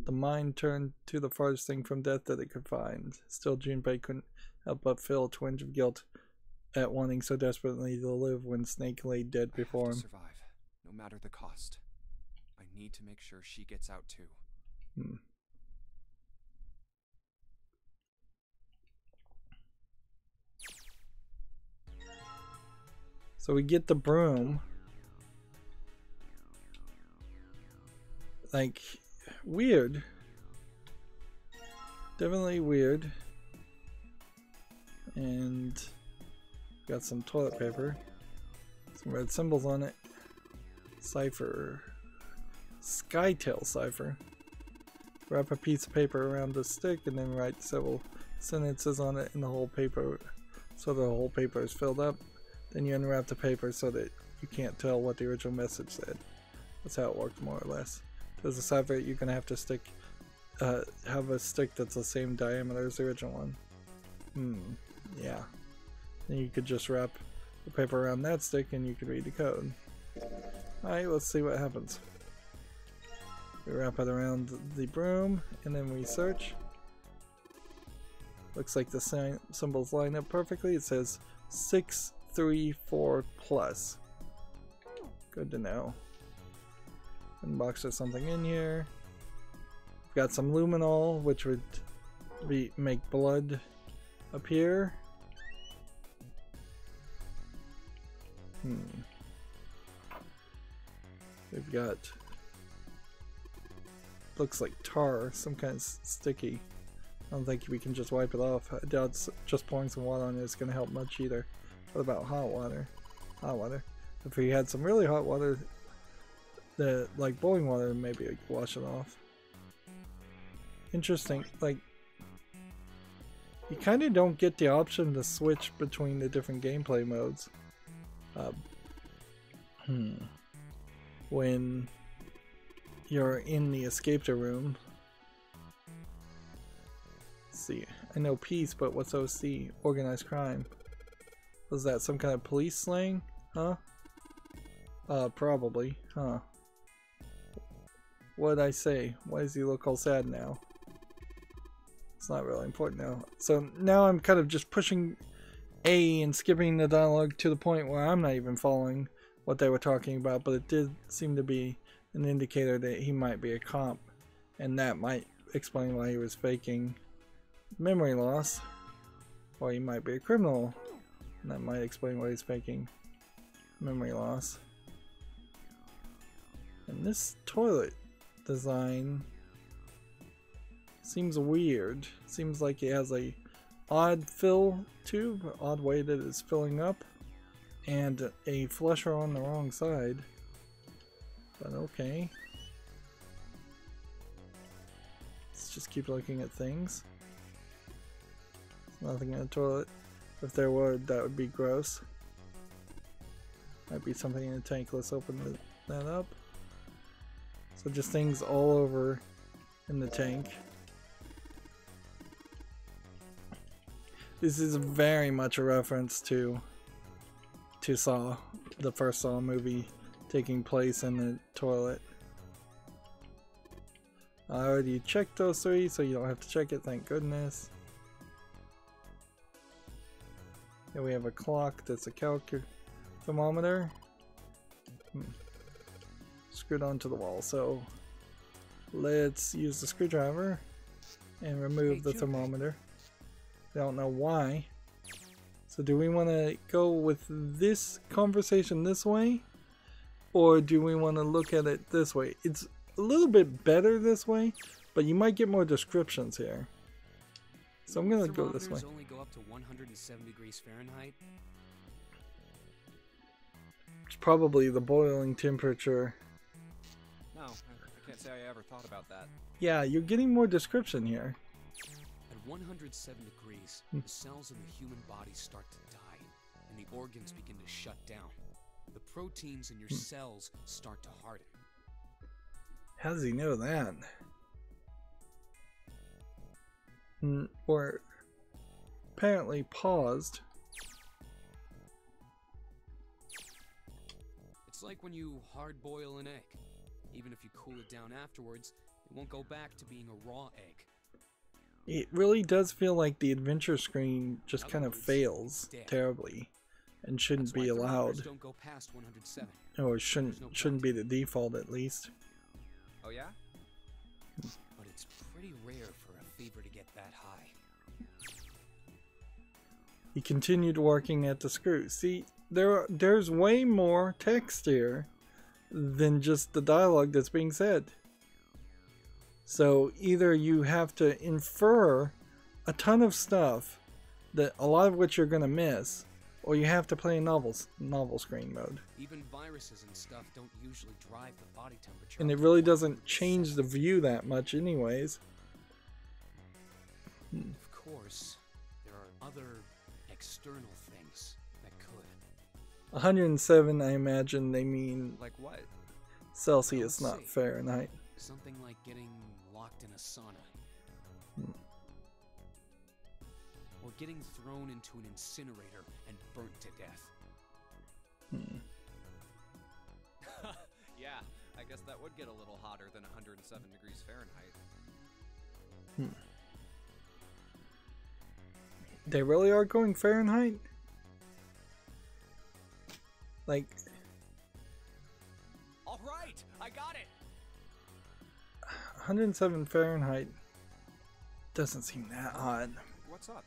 The mind turned to the farthest thing from death that it could find. Still, Junpei couldn't help but feel a twinge of guilt at wanting so desperately to live when Snake lay dead before him. Survive, no matter the cost. I need to make sure she gets out too. So we get the broom. Like, weird. Definitely weird. And got some toilet paper. Some red symbols on it. Cipher. Skytail cipher. Wrap a piece of paper around the stick and then write several sentences on it in the whole paper so the whole paper is filled up. Then you unwrap the paper so that you can't tell what the original message said. That's how it worked, more or less. There's a cipher you're gonna have to stick, have a stick that's the same diameter as the original one. Yeah. Then you could just wrap the paper around that stick and you could read the code. Alright, let's see what happens. We wrap it around the broom and then we search. Looks like the symbols line up perfectly. It says 634 plus. Good to know. Unbox there's something in here. We've got some luminol, which would make blood appear. We've got, looks like tar, some kind of sticky. I don't think we can just wipe it off. I doubt just pouring some water on it is going to help much either. What about hot water? Hot water. If we had some really hot water, like boiling water, maybe I could wash it off. Interesting. Like, you kind of don't get the option to switch between the different gameplay modes. When you're in the escaped room. Let's see. I know peace, but what's OC? Organized crime. Was that some kind of police slang? Huh? Probably. Huh. What'd I say? Why does he look all sad now? It's not really important now. So now I'm kind of just pushing A and skipping the dialogue to the point where I'm not even following what they were talking about, but it did seem to be an indicator that he might be a cop, and that might explain why he was faking memory loss. Or he might be a criminal, and that might explain why he's faking memory loss. And this toilet design seems weird. Seems like it has a odd fill tube, odd way that it's filling up, and a flusher on the wrong side. But okay. Let's just keep looking at things. Nothing in the toilet. If there were, that would be gross. Might be something in the tank. Let's open that up. So just things all over in the tank. This is very much a reference to Saw, the first Saw movie taking place in the toilet. I already checked those three, so you don't have to check it, thank goodness. Here we have a clock that's a thermometer. Screwed onto the wall, so let's use the screwdriver and remove the thermometer. I don't know why. So do we want to go with this conversation this way, or do we want to look at it this way? It's a little bit better this way, but you might get more descriptions here. So I'm gonna go this way. Only go up to 107 degrees Fahrenheit. It's probably the boiling temperature. No, I can't say I ever thought about that. Yeah, you're getting more description here. At 107 degrees, the cells in the human body start to die, and the organs begin to shut down. The proteins in your cells start to harden. How does he know that? Or apparently paused. It's like when you hard boil an egg. Even if you cool it down afterwards, it won't go back to being a raw egg. It really does feel like the adventure screen just kind of fails terribly and shouldn't be allowed. Don't go past 107. Or shouldn't be the default at least. Oh yeah? But it's pretty rare for a fever to get that high. He continued working at the screw. See, there's way more text here than just the dialogue that's being said. So either you have to infer a ton of stuff, that a lot of which you're gonna miss, or you have to play in novel screen mode. Even viruses and stuff don't usually drive the body temperature. And it really doesn't change the view that much anyways. Of course, there are other external things that could. 107, I imagine they mean like what? Celsius, not Fahrenheit. Something like getting locked in a sauna. Or getting thrown into an incinerator and burnt to death. Yeah, I guess that would get a little hotter than 107 degrees Fahrenheit. They really are going Fahrenheit? Like... Alright, I got it! 107 Fahrenheit doesn't seem that hot. What's up?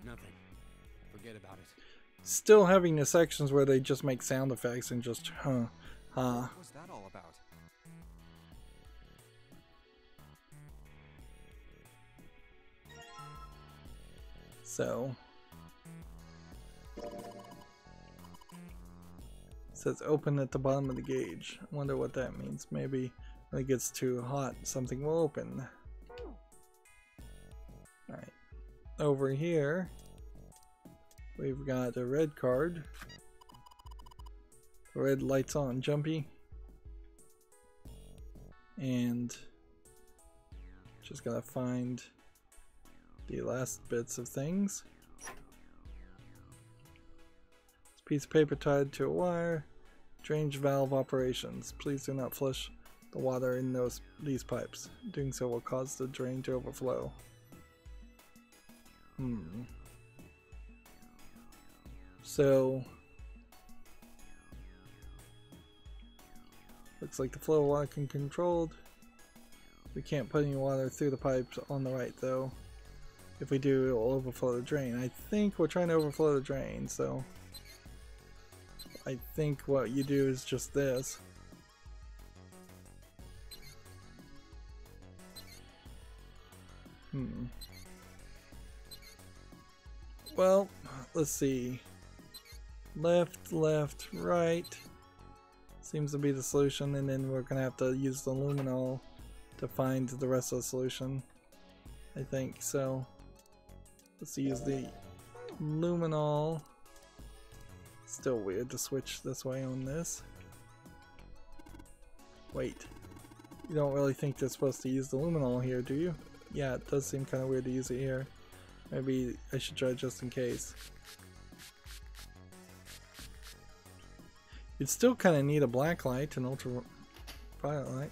Nothing. Forget about it. Still having the sections where they just make sound effects and just What was that all about? So it says open at the bottom of the gauge. I wonder what that means. Maybe when it gets too hot, something will open. Alright. Over here, we've got a red card. Red lights on, jumpy. And just gotta find the last bits of things. This piece of paper tied to a wire. Drainage valve operations. Please do not flush the water in these pipes. Doing so will cause the drain to overflow. So looks like the flow of water can be controlled. We can't put any water through the pipes on the right though. If we do, it will overflow the drain. I think we're trying to overflow the drain, so I think what you do is just this. Well, let's see. Left, left, right. Seems to be the solution, and then we're gonna have to use the luminol to find the rest of the solution. I think so. Let's use the luminol. Still weird to switch this way on this. Wait. You don't really think they're supposed to use the luminol here, do you? Yeah, it does seem kind of weird to use it here. Maybe I should try just in case. You'd still kind of need a black light and ultraviolet light.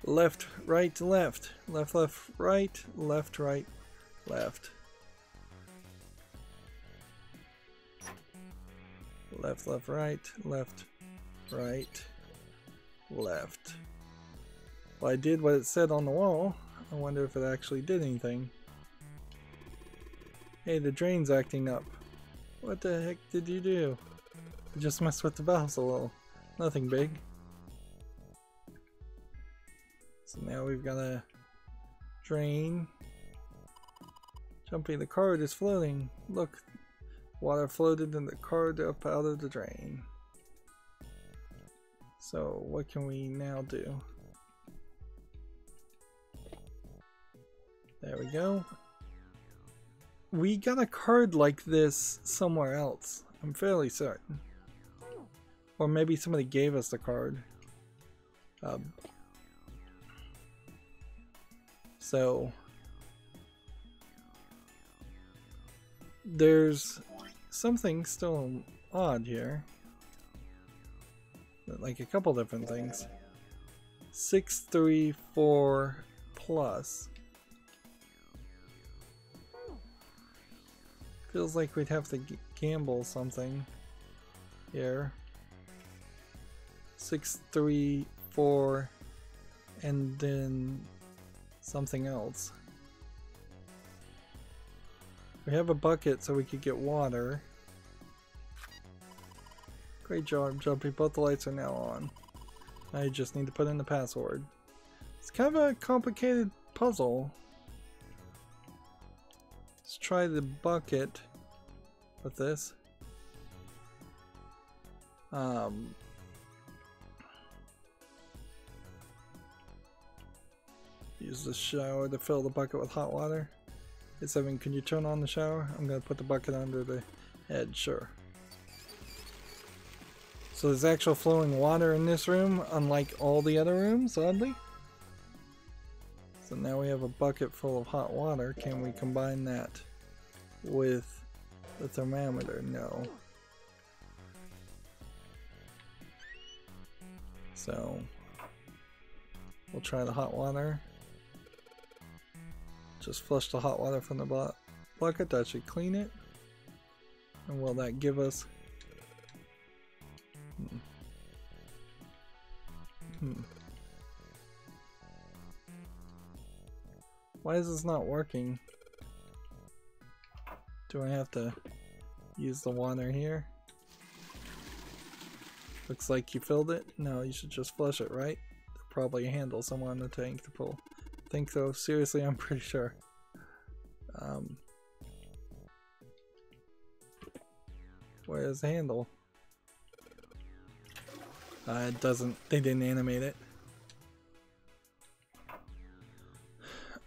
Left, right, left. Left, left, right. Left, right, left. Left, left, right. Left, right, left. Well, I did what it said on the wall. I wonder if it actually did anything. Hey, the drain's acting up. What the heck did you do? You just messed with the valves a little. Nothing big. So now we've got a drain. Jumpy, the card is floating. Look, water floated and the card up out of the drain. So what can we now do? There we go. We got a card like this somewhere else. I'm fairly certain. Or maybe somebody gave us the card. So there's something still odd here. Like a couple different things. 634 plus. Feels like we'd have to gamble something here. 634 and then something else. We have a bucket so we could get water. Great job, Jumpy. Both the lights are now on. Now you just need to put in the password. It's kind of a complicated puzzle. Let's try the bucket with this. Use the shower to fill the bucket with hot water. Hey Seven, can you turn on the shower? I'm gonna put the bucket under the head, sure. So there's actual flowing water in this room, unlike all the other rooms, oddly. So now we have a bucket full of hot water. Can we combine that with the thermometer? No. So we'll try the hot water. Just flush the hot water from the bucket. That should clean it. And will that give us... Why is this not working? Do I have to use the water here? Looks like you filled it. No, you should just flush it, right? There's probably a handle somewhere on the tank to pull. I think so. Seriously, I'm pretty sure. Where's the handle? It doesn't. They didn't animate it.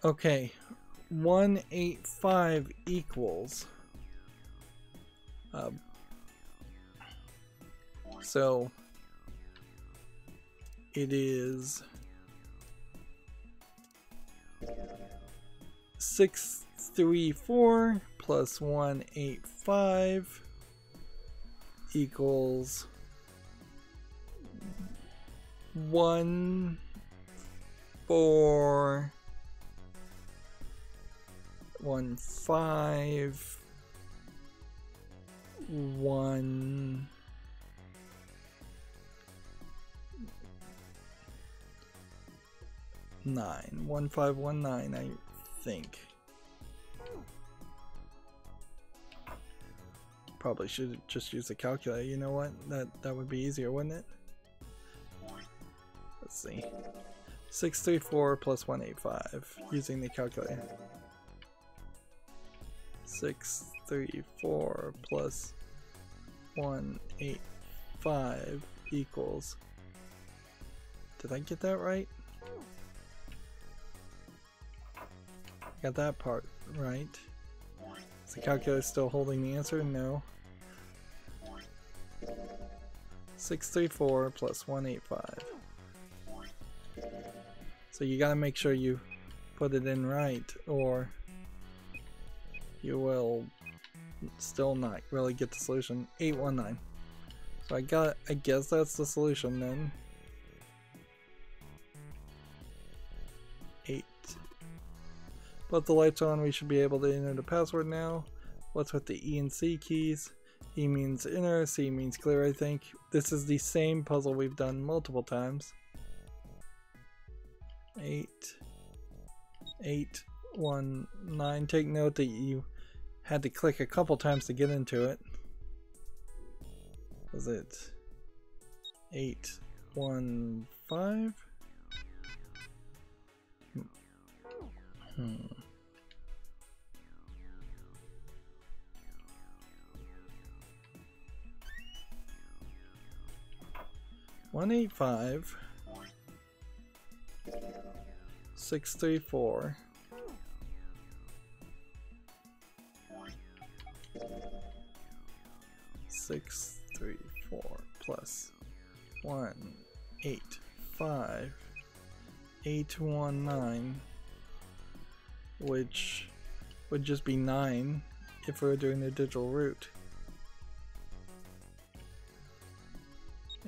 Okay, 185 equals. So it is 634 plus 185 equals 141519 1519, I think. Probably should just use the calculator. You know what? That would be easier, wouldn't it? Let's see. 634 plus 185 using the calculator. 634 plus 185 equals. Did I get that right? Got that part right. Is the calculator still holding the answer? No. 634 plus 185. So you gotta make sure you put it in right, or you will still not really get the solution. 819. So I guess that's the solution then. 8. Put the lights on, we should be able to enter the password now. What's with the E and C keys? E means enter, C means clear, I think. This is the same puzzle we've done multiple times. 8, 8, 1, 9. Take note that you had to click a couple times to get into it. Was it 8, 1, 5? Hmm. 185 634 634 plus 185 819, which would just be 9 if we were doing the digital route.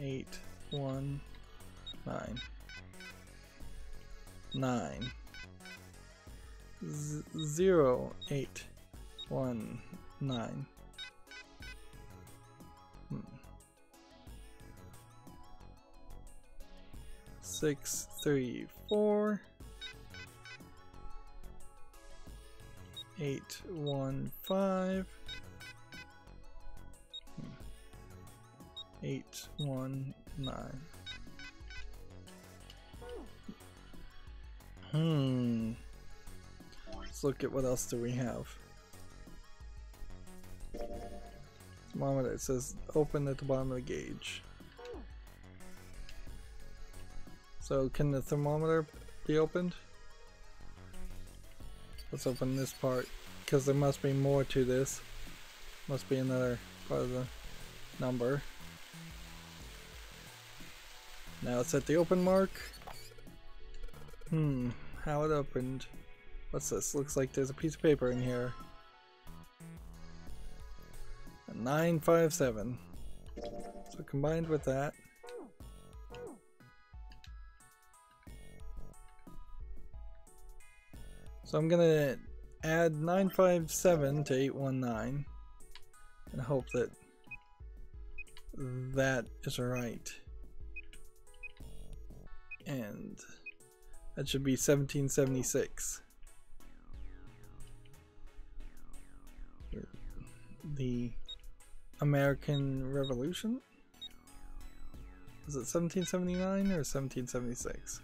819 9 0 8 1 9. 6 3 4 8 1 5 8 1 9. Let's look at what else do we have. Thermometer, it says open at the bottom of the gauge. So can the thermometer be opened? Let's open this part, because there must be more to this. Must be another part of the number. Now it's at the open mark. How it opened. What's this? Looks like there's a piece of paper in here. 957. So combined with that. So I'm gonna add 957 to 819 and hope that that is right. And that should be 1776. The American Revolution? Is it 1779 or 1776?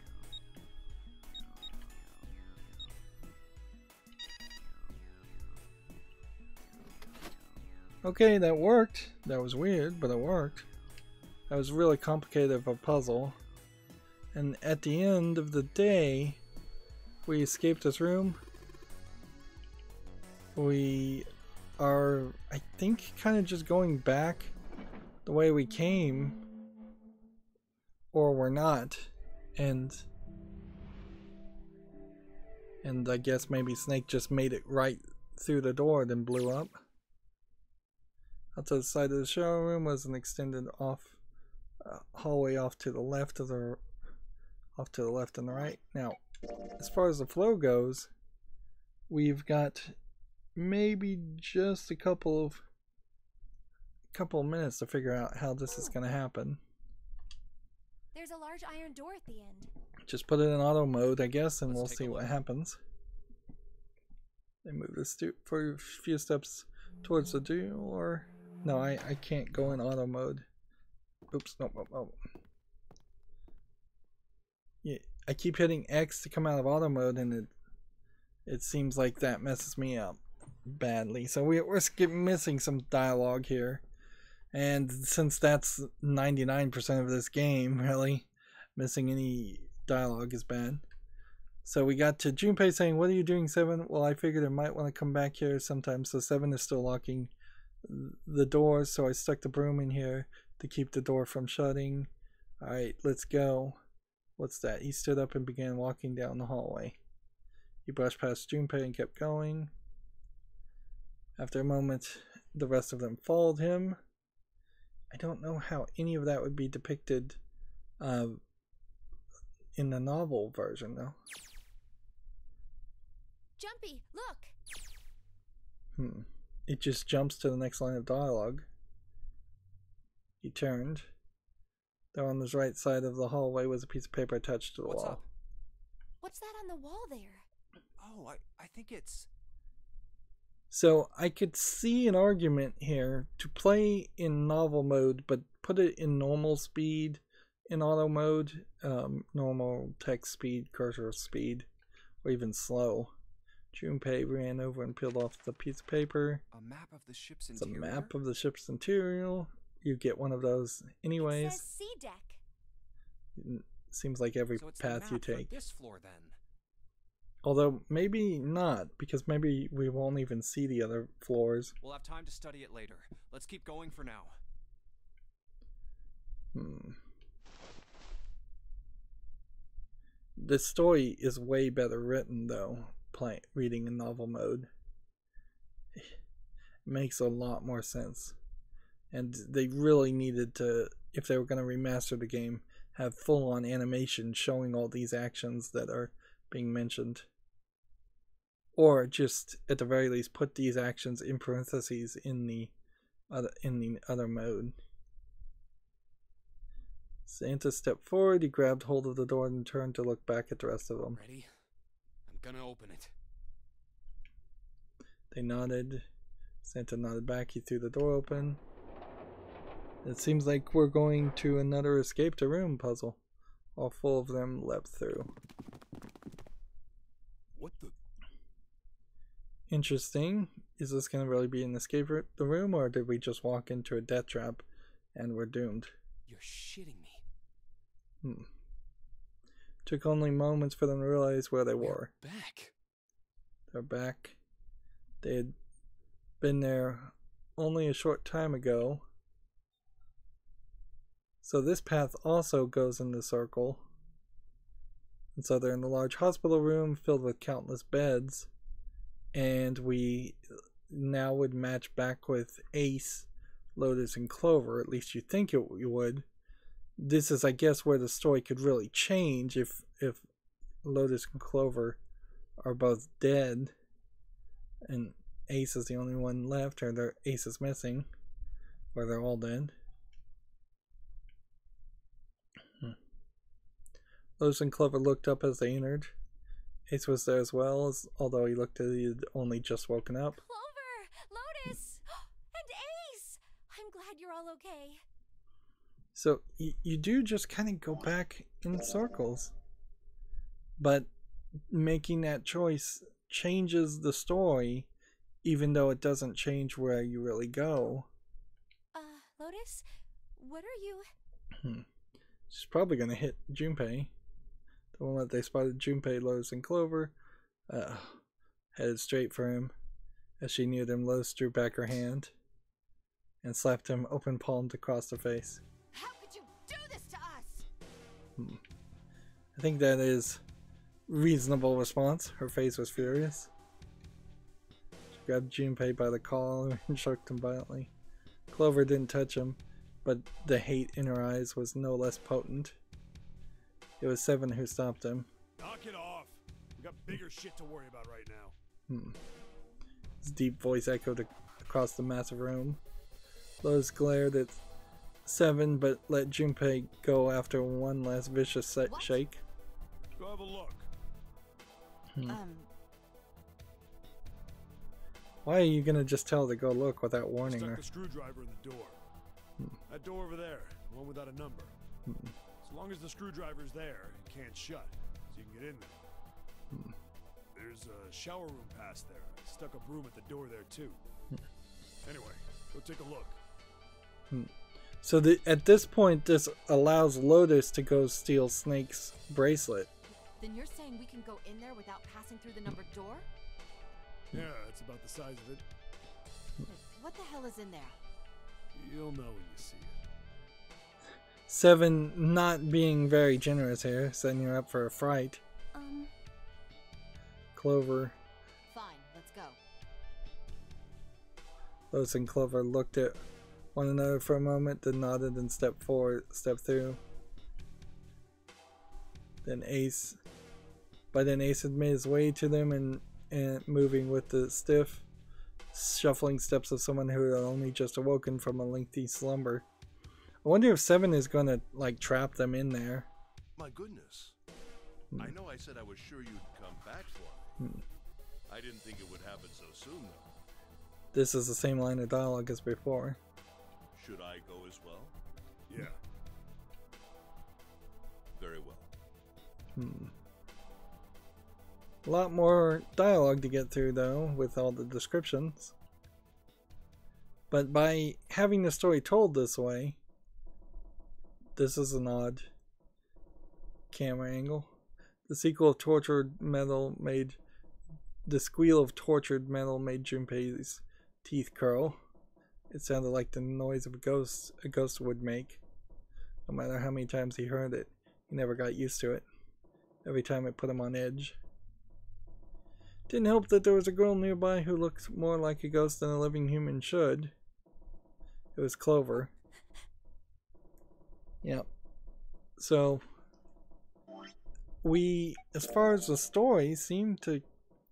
Okay, that worked. That was weird, but it worked. That was really complicated of a puzzle. And at the end of the day, we escaped this room. We are, I think, kind of just going back the way we came. Or we're not. And I guess maybe Snake just made it right through the door, then blew up. Out to the side of the shower room was an extended hallway off to the left and the right. Now, as far as the flow goes, we've got maybe just a couple of minutes to figure out how this is going to happen. There's a large iron door at the end. Just put it in auto mode, I guess, and we'll see what happens. They move this for a few steps towards the door. No, I can't go in auto mode. Oops, no. I keep hitting X to come out of auto mode, and it seems like that messes me up badly. So we're missing some dialogue here, and since that's 99% of this game, really, missing any dialogue is bad. So we got to Junpei saying, "What are you doing, Seven?" Well, I figured I might want to come back here sometime. So Seven is still locking the door, so I stuck the broom in here to keep the door from shutting. Alright, let's go. What's that? He stood up and began walking down the hallway. He brushed past Junpei and kept going. After a moment, the rest of them followed him. I don't know how any of that would be depicted in the novel version, though. Jumpy, look! It just jumps to the next line of dialogue. He turned. There on his right side of the hallway was a piece of paper attached to the wall. Up? What's that on the wall there? Oh, I think it's... So I could see an argument here to play in novel mode, but put it in normal speed in auto mode, normal text speed, cursor speed, or even slow. Junpei ran over and peeled off the piece of paper. A map of the ship's It's interior? a map of the ship's interior. You get one of those anyways. It says C deck. Seems like every So it's path the you map for take. this floor then. Although maybe not, because maybe we won't even see the other floors. We'll have time to study it later. Let's keep going for now. The story is way better written though, reading in novel mode. It makes a lot more sense. And they really needed to, if they were going to remaster the game, have full-on animation showing all these actions that are being mentioned. Or just, at the very least, put these actions in parentheses in the other mode. Santa stepped forward, he grabbed hold of the door and turned to look back at the rest of them. Ready? I'm gonna open it. They nodded. Santa nodded back, he threw the door open. It seems like we're going to another escape the room puzzle. All four of them leapt through. What the? Interesting. Is this going to really be an escape the room, or did we just walk into a death trap and we're doomed? You're shitting me. Took only moments for them to realize where they were. Back. They're back. They had been there only a short time ago. So this path also goes in the circle. And so they're in the large hospital room filled with countless beds. And we now would match back with Ace, Lotus, and Clover. At least you think you would. This is, I guess, where the story could really change if Lotus and Clover are both dead. And Ace is the only one left, or Ace is missing. Or they're all dead. Lotus and Clover looked up as they entered. Ace was there as well, although he looked as he had only just woken up. Clover! Lotus! And Ace! I'm glad you're all okay. So you do just kind of go back in circles. But making that choice changes the story, even though it doesn't change where you really go. Lotus? What are you... She's probably going to hit Junpei. The moment they spotted Junpei, Lotus, and Clover headed straight for him. As she neared him, Lotus drew back her hand and slapped him open palmed across the face. How could you do this to us? I think that is reasonable response. Her face was furious. She grabbed Junpei by the collar and shook him violently. Clover didn't touch him, but the hate in her eyes was no less potent. It was Seven who stopped him. Knock it off. We got bigger shit to worry about right now. His deep voice echoed across the massive room. Lotus glared at Seven, but let Junpei go after one last vicious shake. Go have a look. Why are you gonna just tell her to go look without warning Stuck her? the screwdriver in the door. That door over there, the one without a number. As long as the screwdriver's there, it can't shut, so you can get in there. There's a shower room past there. I stuck a broom at the door there too. Anyway, go take a look. So at this point, this allows Lotus to go steal Snake's bracelet. Then you're saying we can go in there without passing through the numbered door? Yeah, it's about the size of it. What the hell is in there? You'll know when you see it. 7 not being very generous here, setting you up for a fright. Clover. Fine, let's go. Lotus and Clover looked at one another for a moment, then nodded and stepped forward, stepped through. Then Ace had made his way to them and moving with the stiff, shuffling steps of someone who had only just awoken from a lengthy slumber. I wonder if 7 is gonna like trap them in there. My goodness. I know I said I was sure you'd come back for me. I didn't think it would happen so soon though. This is the same line of dialogue as before. Should I go as well? Yeah. Very well. A lot more dialogue to get through though, with all the descriptions. But by having the story told this way, this is an odd camera angle. The squeal of tortured metal made Junpei's teeth curl. It sounded like the noise of a ghost would make. No matter how many times he heard it, he never got used to it. Every time it put him on edge. Didn't help that there was a girl nearby who looked more like a ghost than a living human should. It was Clover. Yep. So, we, as far as the story, seem to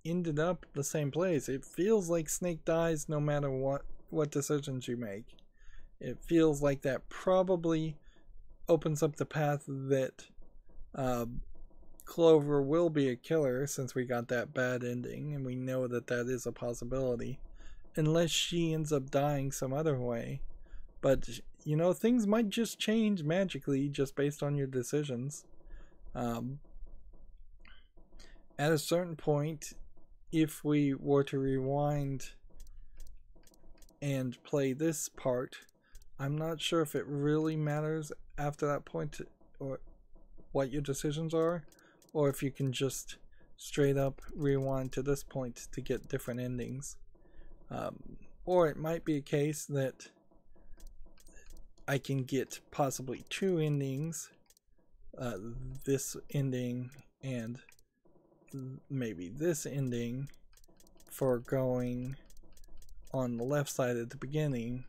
ended up the same place. It feels like Snake dies no matter what decisions you make. It feels like that probably opens up the path that Clover will be a killer, since we got that bad ending, and we know that that is a possibility. Unless she ends up dying some other way. But, you know, things might just change magically just based on your decisions. At a certain point, if we were to rewind and play this part, I'm not sure if it really matters after that point or what your decisions are, or if you can just straight up rewind to this point to get different endings. Or it might be a case that I can get possibly 2 endings, this ending and maybe this ending, for going on the left side at the beginning,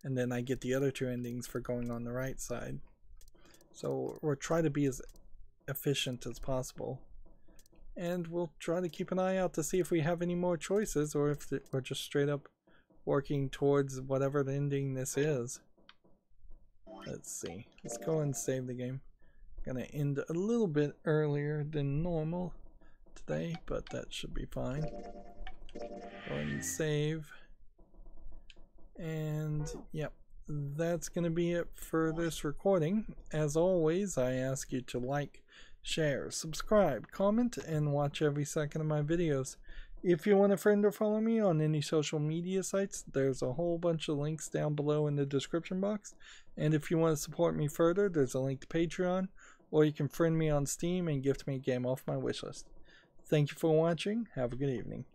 and then I get the other 2 endings for going on the right side. So we'll try to be as efficient as possible, and we'll try to keep an eye out to see if we have any more choices, or if we're just straight up working towards whatever the ending this is. Let's see. Let's go and save the game. Gonna end a little bit earlier than normal today, but that should be fine. Go and save. And yep, that's gonna be it for this recording. As always, I ask you to like, share, subscribe, comment, and watch every second of my videos. If you want a friend or follow me on any social media sites, there's a whole bunch of links down below in the description box. And if you want to support me further, there's a link to Patreon, or you can friend me on Steam and gift me a game off my wishlist. Thank you for watching. Have a good evening.